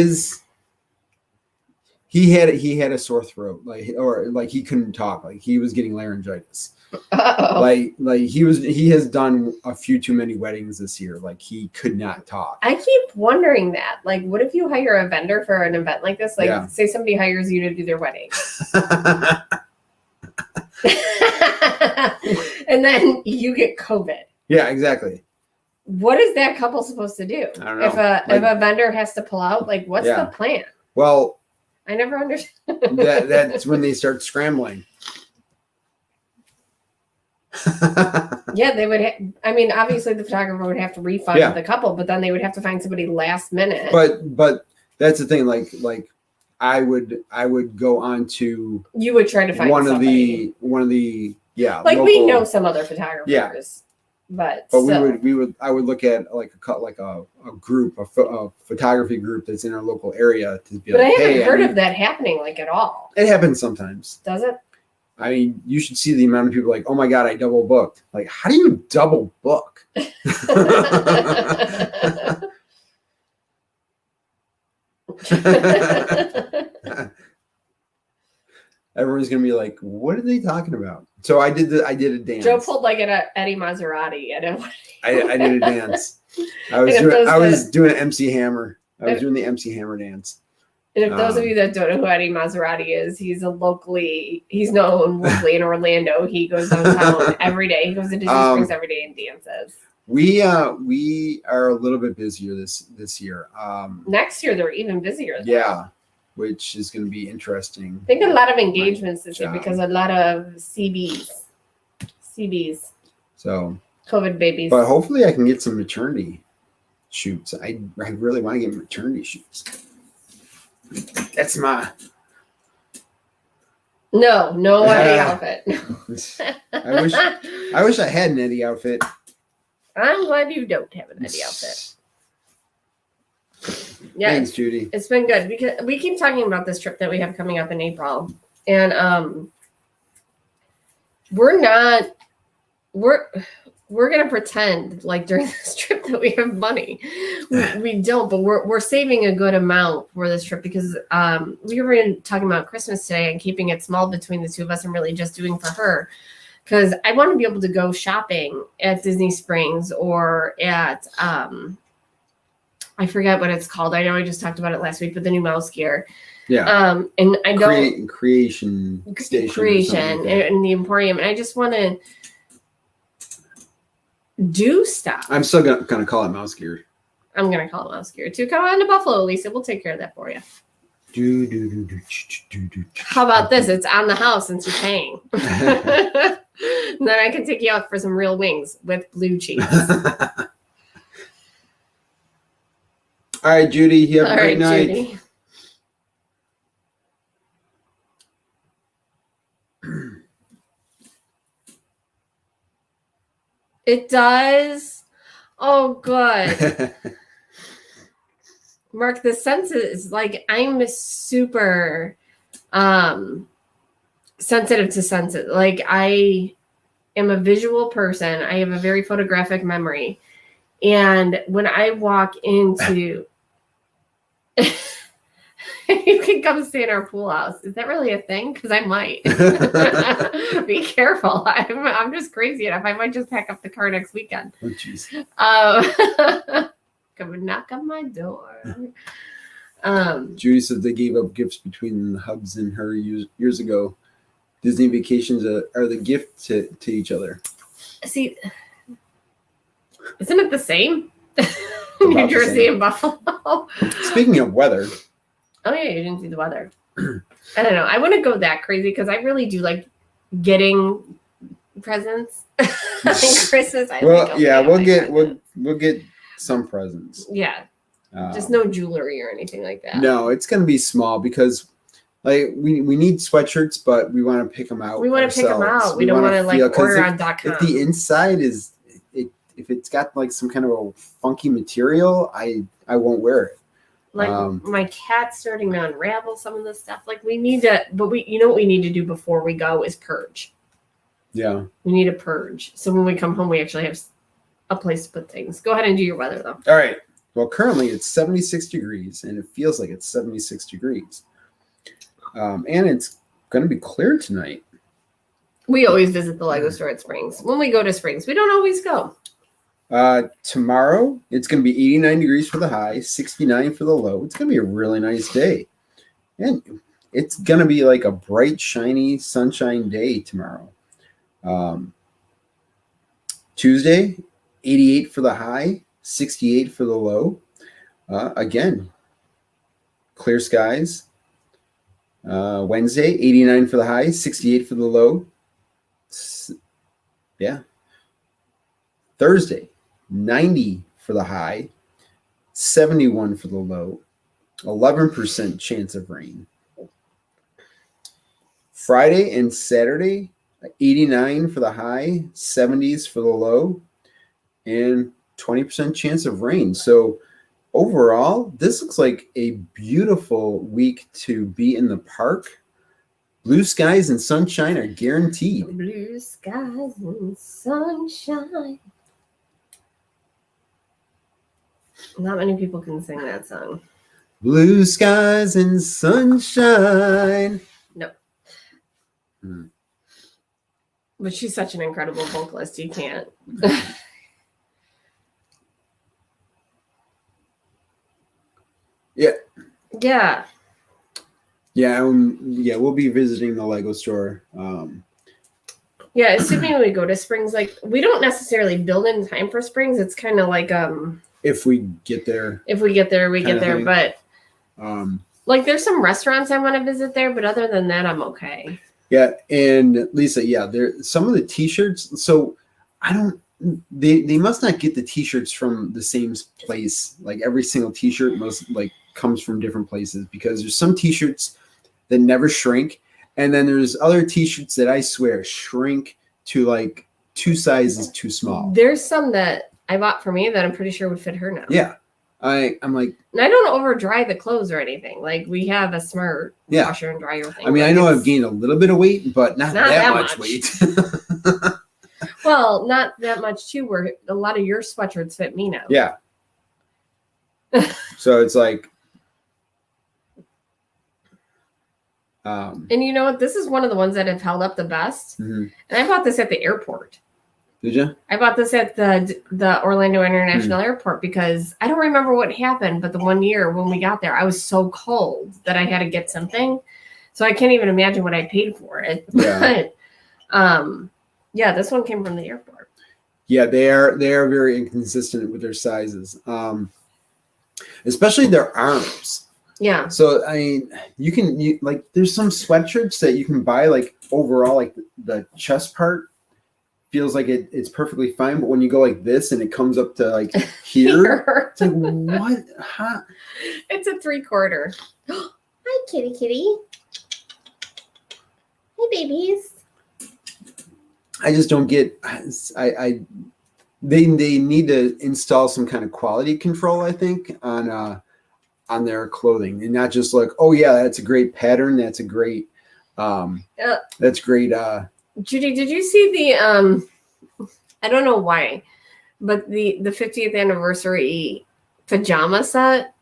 a sore throat, like he couldn't talk, like he was getting laryngitis. Uh-oh. Like he has done a few too many weddings this year. Like he could not talk. I keep wondering that. Like, what if you hire a vendor for an event like this? Like, say somebody hires you to do their wedding. And then you get COVID. Yeah, exactly. What is that couple supposed to do? I don't know. If a vendor has to pull out, like, what's the plan? Well, I never understood. That's when they start scrambling. Yeah, they would. Obviously, the photographer would have to refund the couple, but then they would have to find somebody last minute. But that's the thing. Like I would go on to. You would try to find one of the Like local, we know some other photographers. Yeah. But I would look at like a group, a photography group that's in our local area to be. But like, I haven't heard of that happening like at all. It happens sometimes. Does it? I mean, you should see the amount of people like, oh my God, I double booked. Like, how do you double book? Everyone's gonna be like, what are they talking about? So I did a dance. Joe pulled like an Eddie Maserati. I did a dance. I was And if those doing an MC Hammer. I was doing the MC Hammer dance. And if those of you that don't know who Eddie Maserati is, he's known locally in Orlando. He goes downtown every day. He goes to Disney Springs every day and dances. We are a little bit busier this year. Next year they're even busier. Yeah, which is going to be interesting. I think a lot of engagements this year because a lot of CBs. So COVID babies. But hopefully I can get some maternity shoots. I really want to get maternity shoots. That's my no Eddie outfit. I wish I had an Eddie outfit. I'm glad you don't have an Eddie outfit. Yeah, thanks, Judy. It's been good because we keep talking about this trip that we have coming up in April, and we're gonna pretend like during this trip that we have money. We don't, but we're saving a good amount for this trip because we were talking about Christmas today and keeping it small between the two of us and really just doing for her. Because I want to be able to go shopping at Disney Springs or at I forget what it's called. I know I just talked about it last week, but the new mouse gear. Yeah. And I don't creation station and the Emporium, and I just want to do stuff. I'm still gonna call it mouse gear. I'm gonna call it mouse gear too. Come on to Buffalo, Lisa. We'll take care of that for you. How about this? It's on the house since you're paying. And then I can take you out for some real wings with blue cheese. All right, Judy. You have a great night. Judy. It does. Oh, good. Mark, the senses, like I'm super sensitive to senses. Like I am a visual person. I have a very photographic memory. And when I walk into you can come stay in our pool house. Is that really a thing? Because I might. Be careful. I'm just crazy enough. I might just pack up the car next weekend. Oh, jeez. Come and knock on my door. Judy said they gave up gifts between the Hubs and her years ago. Disney vacations are the gift to each other. See, isn't it the same? New Jersey and Buffalo. Speaking of weather. Oh yeah, you didn't see the weather. I don't know. I wouldn't go that crazy because I really do like getting presents. Christmas. We'll get some presents. Yeah, just no jewelry or anything like that. No, it's gonna be small because like we need sweatshirts, but we want to pick them out. We want to pick them out. We don't want to like order on .com. If the inside is if it's got like some kind of a funky material, I won't wear it. Like my cat's starting to unravel some of the stuff. Like we need to, but what we need to do before we go is purge. Yeah. We need to purge. So when we come home, we actually have a place to put things. Go ahead and do your weather though. All right. Well, currently it's 76 degrees and it feels like it's 76 degrees. And it's going to be clear tonight. We always visit the Lego store at Springs. When we go to Springs, we don't always go. Tomorrow, it's going to be 89 degrees for the high, 69 for the low. It's going to be a really nice day. And it's going to be like a bright, shiny, sunshine day tomorrow. Tuesday, 88 for the high, 68 for the low. Again, clear skies. Wednesday, 89 for the high, 68 for the low. Yeah. Thursday, 90 for the high, 71 for the low, 11% chance of rain. Friday and Saturday, 89 for the high, 70s for the low, and 20% chance of rain. So overall, this looks like a beautiful week to be in the park. Blue skies and sunshine are guaranteed. Blue skies and sunshine. Not many people can sing that song. Blue skies and sunshine. No. But she's such an incredible vocalist. You can't. Yeah. Yeah, we'll be visiting the Lego store. Yeah, assuming we go to Springs, like we don't necessarily build in time for Springs. It's kind of like if we get there. If we get there, we get there. thing. But like there's some restaurants I want to visit there, but other than that, I'm okay. Yeah, and Lisa, there some of the T-shirts. So I don't. They must not get the T-shirts from the same place. Like every single T-shirt must comes from different places, because there's some T-shirts that never shrink, and then there's other T-shirts that I swear shrink to like 2 sizes too small. There's some that I bought for me that I'm pretty sure would fit her now. Yeah, I'm like, and I don't over dry the clothes or anything. Like we have a smart washer and dryer thing. I mean, I know I've gained a little bit of weight, but not that much weight. Well, not that much too. Where a lot of your sweatshirts fit me now. Yeah. So it's like, and you know what? This is one of the ones that have held up the best. Mm-hmm. And I bought this at the airport. Did you? I bought this at the Orlando International Airport because I don't remember what happened, but the one year when we got there, I was so cold that I had to get something. So I can't even imagine what I paid for it. Yeah. But yeah, this one came from the airport. Yeah, they are very inconsistent with their sizes, especially their arms. Yeah. So I mean, you like there's some sweatshirts that you can buy like overall, like the chest part feels like it's perfectly fine, but when you go like this and it comes up to like here, it's like what? Huh? It's a 3/4. Hi, kitty. Hey, babies. I just don't get. They need to install some kind of quality control, I think, on their clothing, and not just like, oh yeah, that's a great pattern, that's a great, that's great. Judy, did you see the I don't know why, but the 50th anniversary pajama set?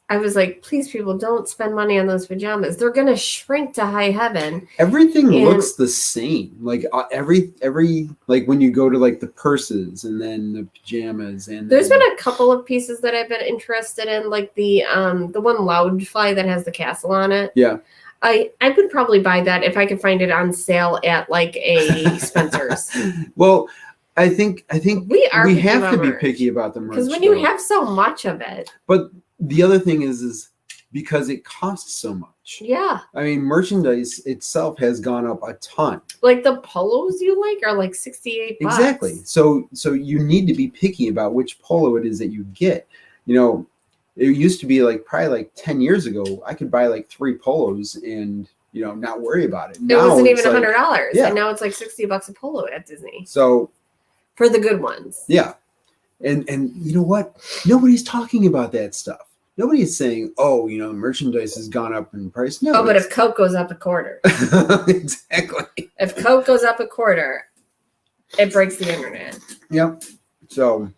I was like, please, people, don't spend money on those pajamas. They're gonna shrink to high heaven. Everything looks the same. Like every like when you go to like the purses and then the pajamas, and there's been a couple of pieces that I've been interested in, like the one Loungefly that has the castle on it. Yeah. I would probably buy that if I could find it on sale at like a Spencer's. Well, I think we have to be merch. picky about the merch, because when you have so much of it. But the other thing is because it costs so much. Yeah. I mean, merchandise itself has gone up a ton. Like the polos you like are like $68. Exactly. So you need to be picky about which polo it is that you get. You know, it used to be like probably like 10 years ago, I could buy like 3 polos and, you know, not worry about it. It wasn't even $100. Yeah. And now it's like $60 a polo at Disney. So for the good ones. Yeah. And you know what? Nobody's talking about that stuff. Nobody's saying, oh, you know, merchandise has gone up in price. No. Oh, but if Coke goes up a quarter. Exactly. If Coke goes up a quarter, it breaks the internet. Yep. So.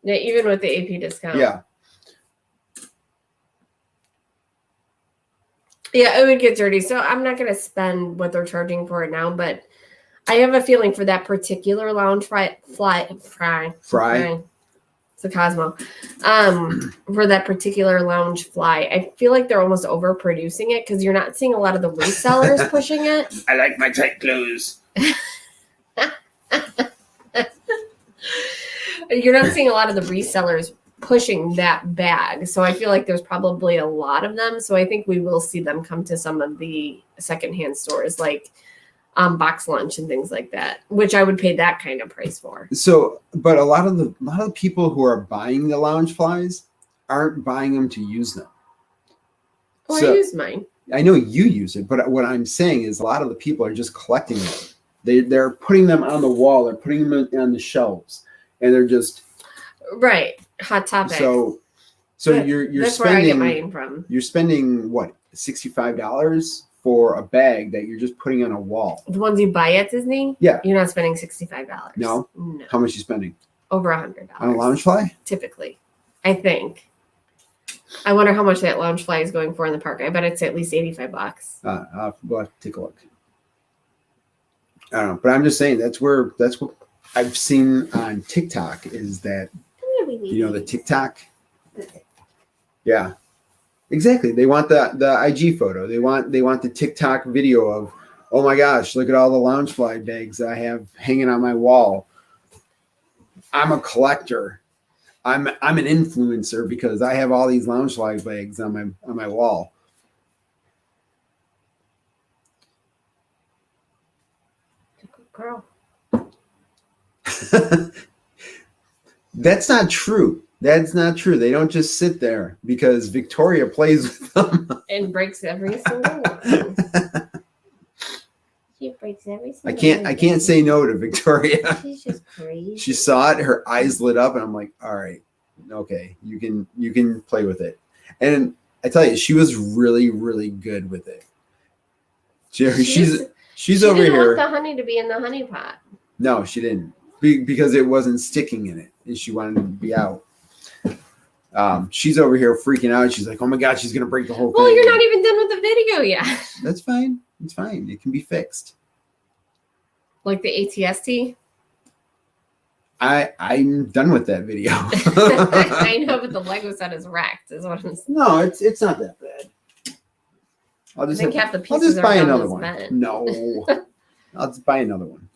Yeah, even with the AP discount. Yeah. Yeah, it would get dirty. So I'm not going to spend what they're charging for it now, but I have a feeling for that particular lounge fry. It's a Cosmo. For that particular lounge fly, I feel like they're almost overproducing it because you're not seeing a lot of the resellers pushing it. I like my tight clothes. You're not seeing a lot of the resellers pushing that bag. So I feel like there's probably a lot of them. So I think we will see them come to some of the secondhand stores like Box Lunch and things like that, which I would pay that kind of price for. So, but a lot of the people who are buying the lounge flies aren't buying them to use them. Oh, so, I use mine. I know you use it, but what I'm saying is a lot of the people are just collecting them. They're putting them on the wall, they're putting them on the shelves, and they're just right. Hot Topic. So you're that's spending. Where I get mine from. You're spending what, $65 for a bag that you're just putting on a wall. The ones you buy at Disney? Yeah. You're not spending $65. No. How much are you spending? Over $100. On a lounge fly? Typically. I think. I wonder how much that lounge fly is going for in the park. I bet it's at least $85. We'll have to take a look. I don't know, but I'm just saying that's what I've seen on TikTok is that, you know, the TikTok. Yeah. Exactly. They want the IG photo. They want the TikTok video of, oh my gosh, look at all the Loungefly bags I have hanging on my wall. I'm a collector. I'm an influencer because I have all these Loungefly bags on my wall. Girl. That's not true. That's not true. They don't just sit there because Victoria plays with them and breaks every single one. She breaks every single one. I can't say no to Victoria. She's just crazy. She saw it, her eyes lit up, and I'm like, all right, okay, you can play with it. And I tell you, she was really, really good with it. She's over here. She didn't want the honey to be in the honey pot. No, she didn't. Because it wasn't sticking in it, and she wanted it to be out. She's over here freaking out. She's like, "Oh my god, she's gonna break the whole thing." Well, you're not even done with the video yet. That's fine. It's fine. It can be fixed. Like the ATST. I'm done with that video. I know, but the Lego set is wrecked. Is what I'm saying. No, it's not that bad. I think half the pieces I'll just buy are another one. bent. No, I'll just buy another one.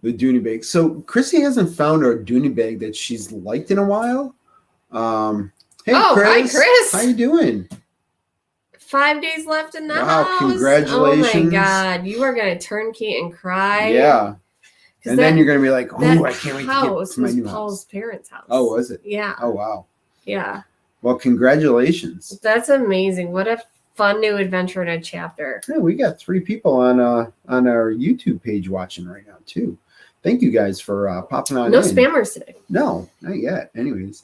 The Dooney bag. So Chrissy hasn't found her Dooney bag that she's liked in a while. Hey, Chris. Hi, Chris. How you doing? 5 days left in the Wow, house. congratulations. Oh my god, you are gonna turnkey and cry. Yeah. And then you're gonna be like, oh, I can't wait to get to my new Paul's house. parents' house. Oh, was it? Yeah. Oh, wow. Yeah. Well, congratulations. That's amazing. What a fun new adventure and a chapter. Yeah, we got 3 people on our YouTube page watching right now too. Thank you guys for popping on. No in. spammers today. No, not yet. Anyways,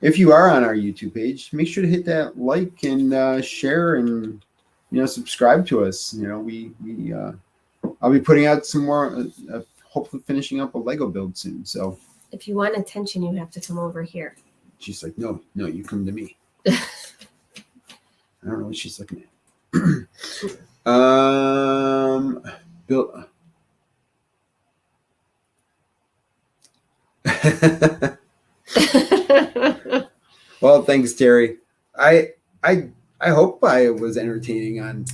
if you are on our YouTube page, make sure to hit that like and share and subscribe to us. I'll be putting out some more. Hopefully, finishing up a Lego build soon. So, if you want attention, you have to come over here. She's like, no, you come to me. I don't know what she's looking at. Bill. Well, thanks, Terry. I hope I was entertaining on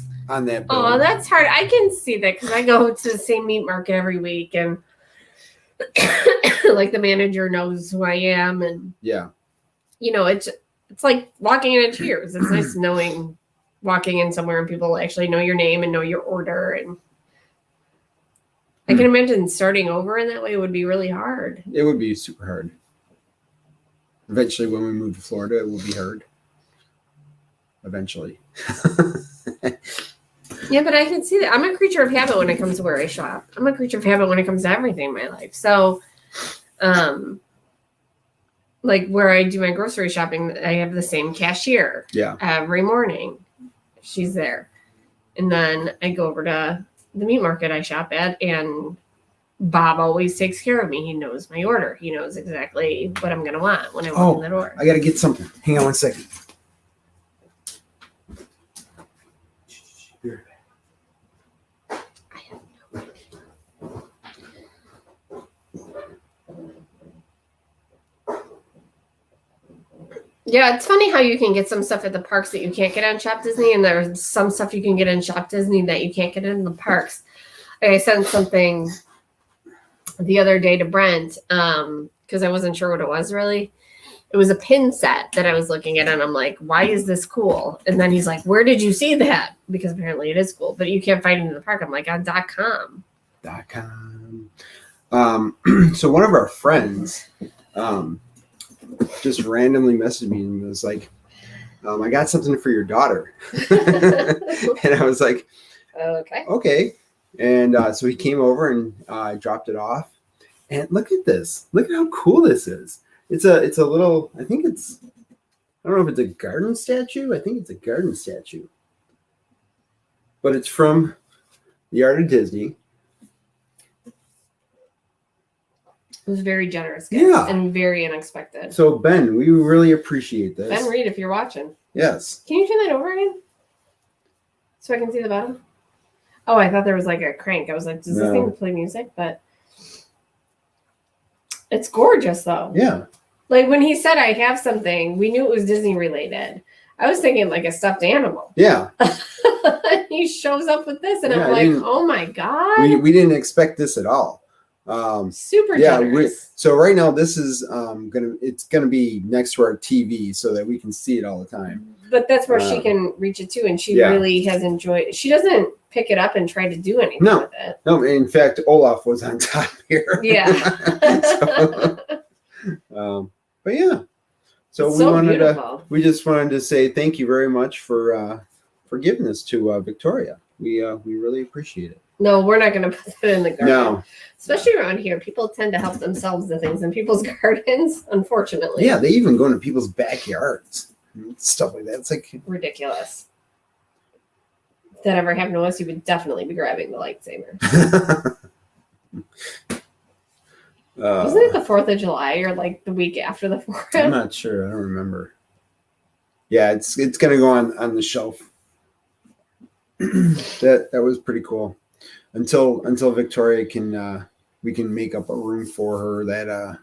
that build. Oh, that's hard. I can see that because I go to the same meat market every week, and like the manager knows who I am, and yeah, it's like walking into Cheers. It's nice knowing walking in somewhere and people actually know your name and know your order, and I can imagine starting over in that way would be really hard. It would be super hard. Eventually, when we move to Florida, it will be hard. Eventually. Yeah, but I can see that. I'm a creature of habit when it comes to where I shop. I'm a creature of habit when it comes to everything in my life. So, like where I do my grocery shopping, I have the same cashier. Yeah. Every morning. She's there. And then I go over to the meat market I shop at, and Bob always takes care of me. He knows my order. He knows exactly what I'm going to want when I walk in the door. I got to get something. Hang on one second. Yeah, it's funny how you can get some stuff at the parks that you can't get on Shop Disney, and there's some stuff you can get in Shop Disney that you can't get in the parks. I sent something the other day to Brent because I wasn't sure what it was really. It was a pin set that I was looking at, and I'm like, why is this cool? And then he's like, where did you see that? Because apparently it is cool, but you can't find it in the park. I'm like, on .com. So one of our friends just randomly messaged me and was like, I got something for your daughter. And I was like, okay. And so he came over and dropped it off. And look at this. Look at how cool this is. It's a little, I don't know if it's a garden statue. I think it's a garden statue. But it's from the Art of Disney. It was very generous, guys, and very unexpected. So, Ben, we really appreciate this. Ben Reed, if you're watching. Yes. Can you turn that over again? So I can see the bottom? Oh, I thought there was like a crank. I was like, does this thing play music? But It's gorgeous though. Yeah. Like when he said I have something, we knew it was Disney related. I was thinking like a stuffed animal. Yeah. He shows up with this, and Yeah, I'm like, oh my god. We didn't expect this at all. Super generous. So right now this is gonna be next to our TV so that we can see it all the time. But that's where she can reach it too, and she really has enjoyed. She doesn't pick it up and try to do anything with it. No, in fact, Olaf was on top here. Yeah. But yeah, so we just wanted to say thank you very much for giving this to Victoria. We really appreciate it. No, we're not going to put it in the garden. No. Especially around here, people tend to help themselves to things in people's gardens, unfortunately. Yeah, they even go into people's backyards. Stuff like that. It's like ridiculous. If that ever happened to us, you would definitely be grabbing the lightsaber. Wasn't it the 4th of July or like the week after the 4th? I'm not sure. I don't remember. Yeah, it's gonna go on the shelf. That was pretty cool. Until Victoria we can make up a room for her that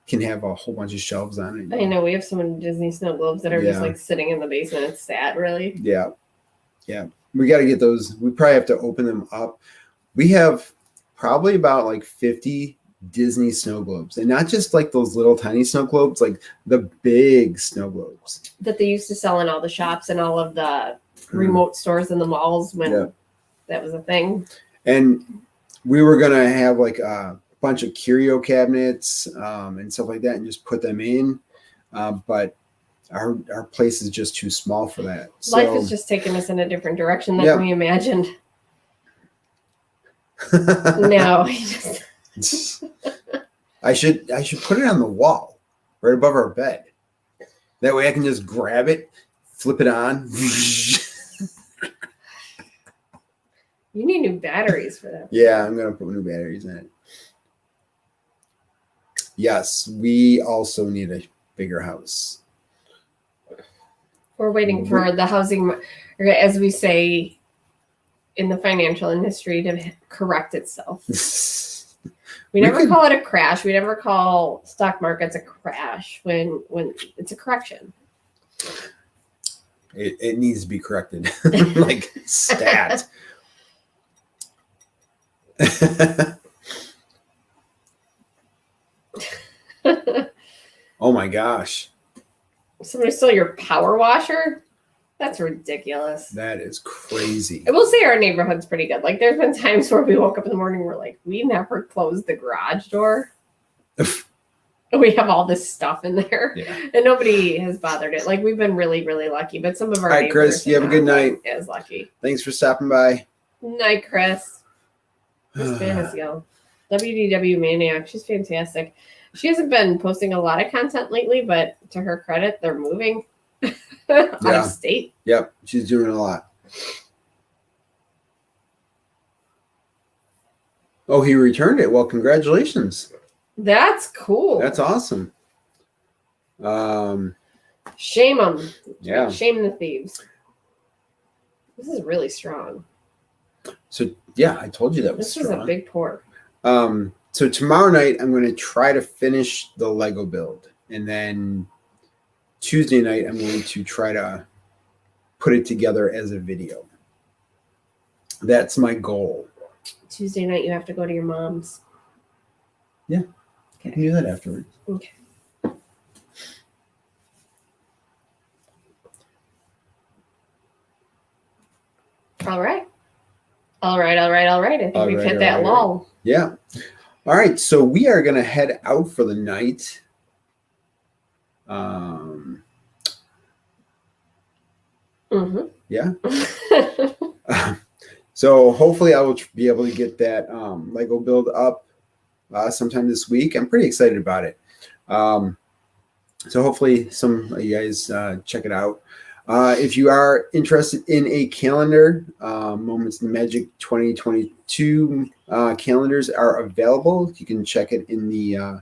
can have a whole bunch of shelves on it. I know we have some Disney snow globes that are just like sitting in the basement. It's sad, really. Yeah. We got to get those. We probably have to open them up. We have probably about like 50 Disney snow globes, and not just like those little tiny snow globes, like the big snow globes that they used to sell in all the shops and all of the remote stores in the malls when that was a thing. And we were gonna have like a bunch of curio cabinets and stuff like that, and just put them in, but our place is just too small for that. Life is just taking us in a different direction than we imagined. No, I should put it on the wall right above our bed. That way I can just grab it, flip it on. You need new batteries for that. Yeah, I'm gonna put new batteries in it. Yes, we also need a bigger house. We're waiting for the housing, as we say in the financial industry, to correct itself. We never call it a crash. We never call stock markets a crash when it's a correction. It needs to be corrected, like stat. Oh my gosh. Somebody stole your power washer? That's ridiculous. That is crazy. I will say our neighborhood's pretty good. Like there's been times where we woke up in the morning, we're like, we never closed the garage door. We have all this stuff in there, and nobody has bothered it. Like we've been really, really lucky. But some of our neighbors, Chris, you have a good night. Is lucky. Thanks for stopping by. Night, Chris. Miss Banasio, WDW Maniac. She's fantastic. She hasn't been posting a lot of content lately, but to her credit, they're moving out of state. Yep, she's doing a lot. Oh, he returned it. Well, congratulations. That's cool. That's awesome. Shame them. Yeah. Shame the thieves. This is really strong. So yeah, I told you that was strong. This was a big pour. So tomorrow night I'm going to try to finish the Lego build, and then Tuesday night I'm going to try to put it together as a video. That's my goal. Tuesday night you have to go to your mom's. Yeah. Okay. I can do that afterwards. Okay. All right. I think we've hit that lull. Yeah. All right. So we are going to head out for the night. Yeah. So hopefully I will be able to get that Lego build up sometime this week. I'm pretty excited about it. So hopefully some of you guys check it out. If you are interested in a calendar, Moments in the Magic 2022 calendars are available. You can check it in the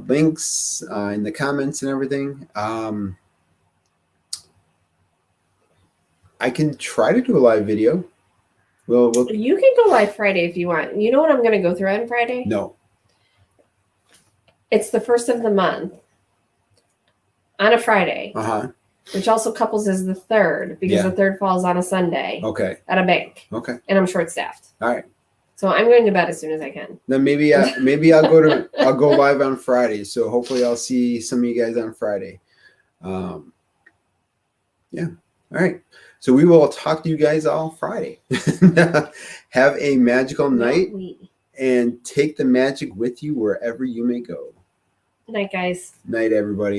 links in the comments and everything. I can try to do a live video. We'll You can go live Friday if you want. You know what I'm going to go through on Friday? No. It's the first of the month on a Friday, which also couples as the third because the third falls on a Sunday. Okay. At a bank. Okay. And I'm short staffed. All right. So I'm going to bed as soon as I can. Then maybe I'll go live on Friday. So hopefully I'll see some of you guys on Friday. Yeah. All right. So we will talk to you guys all Friday. Have a magical night and take the magic with you wherever you may go. Night, guys. Night, everybody.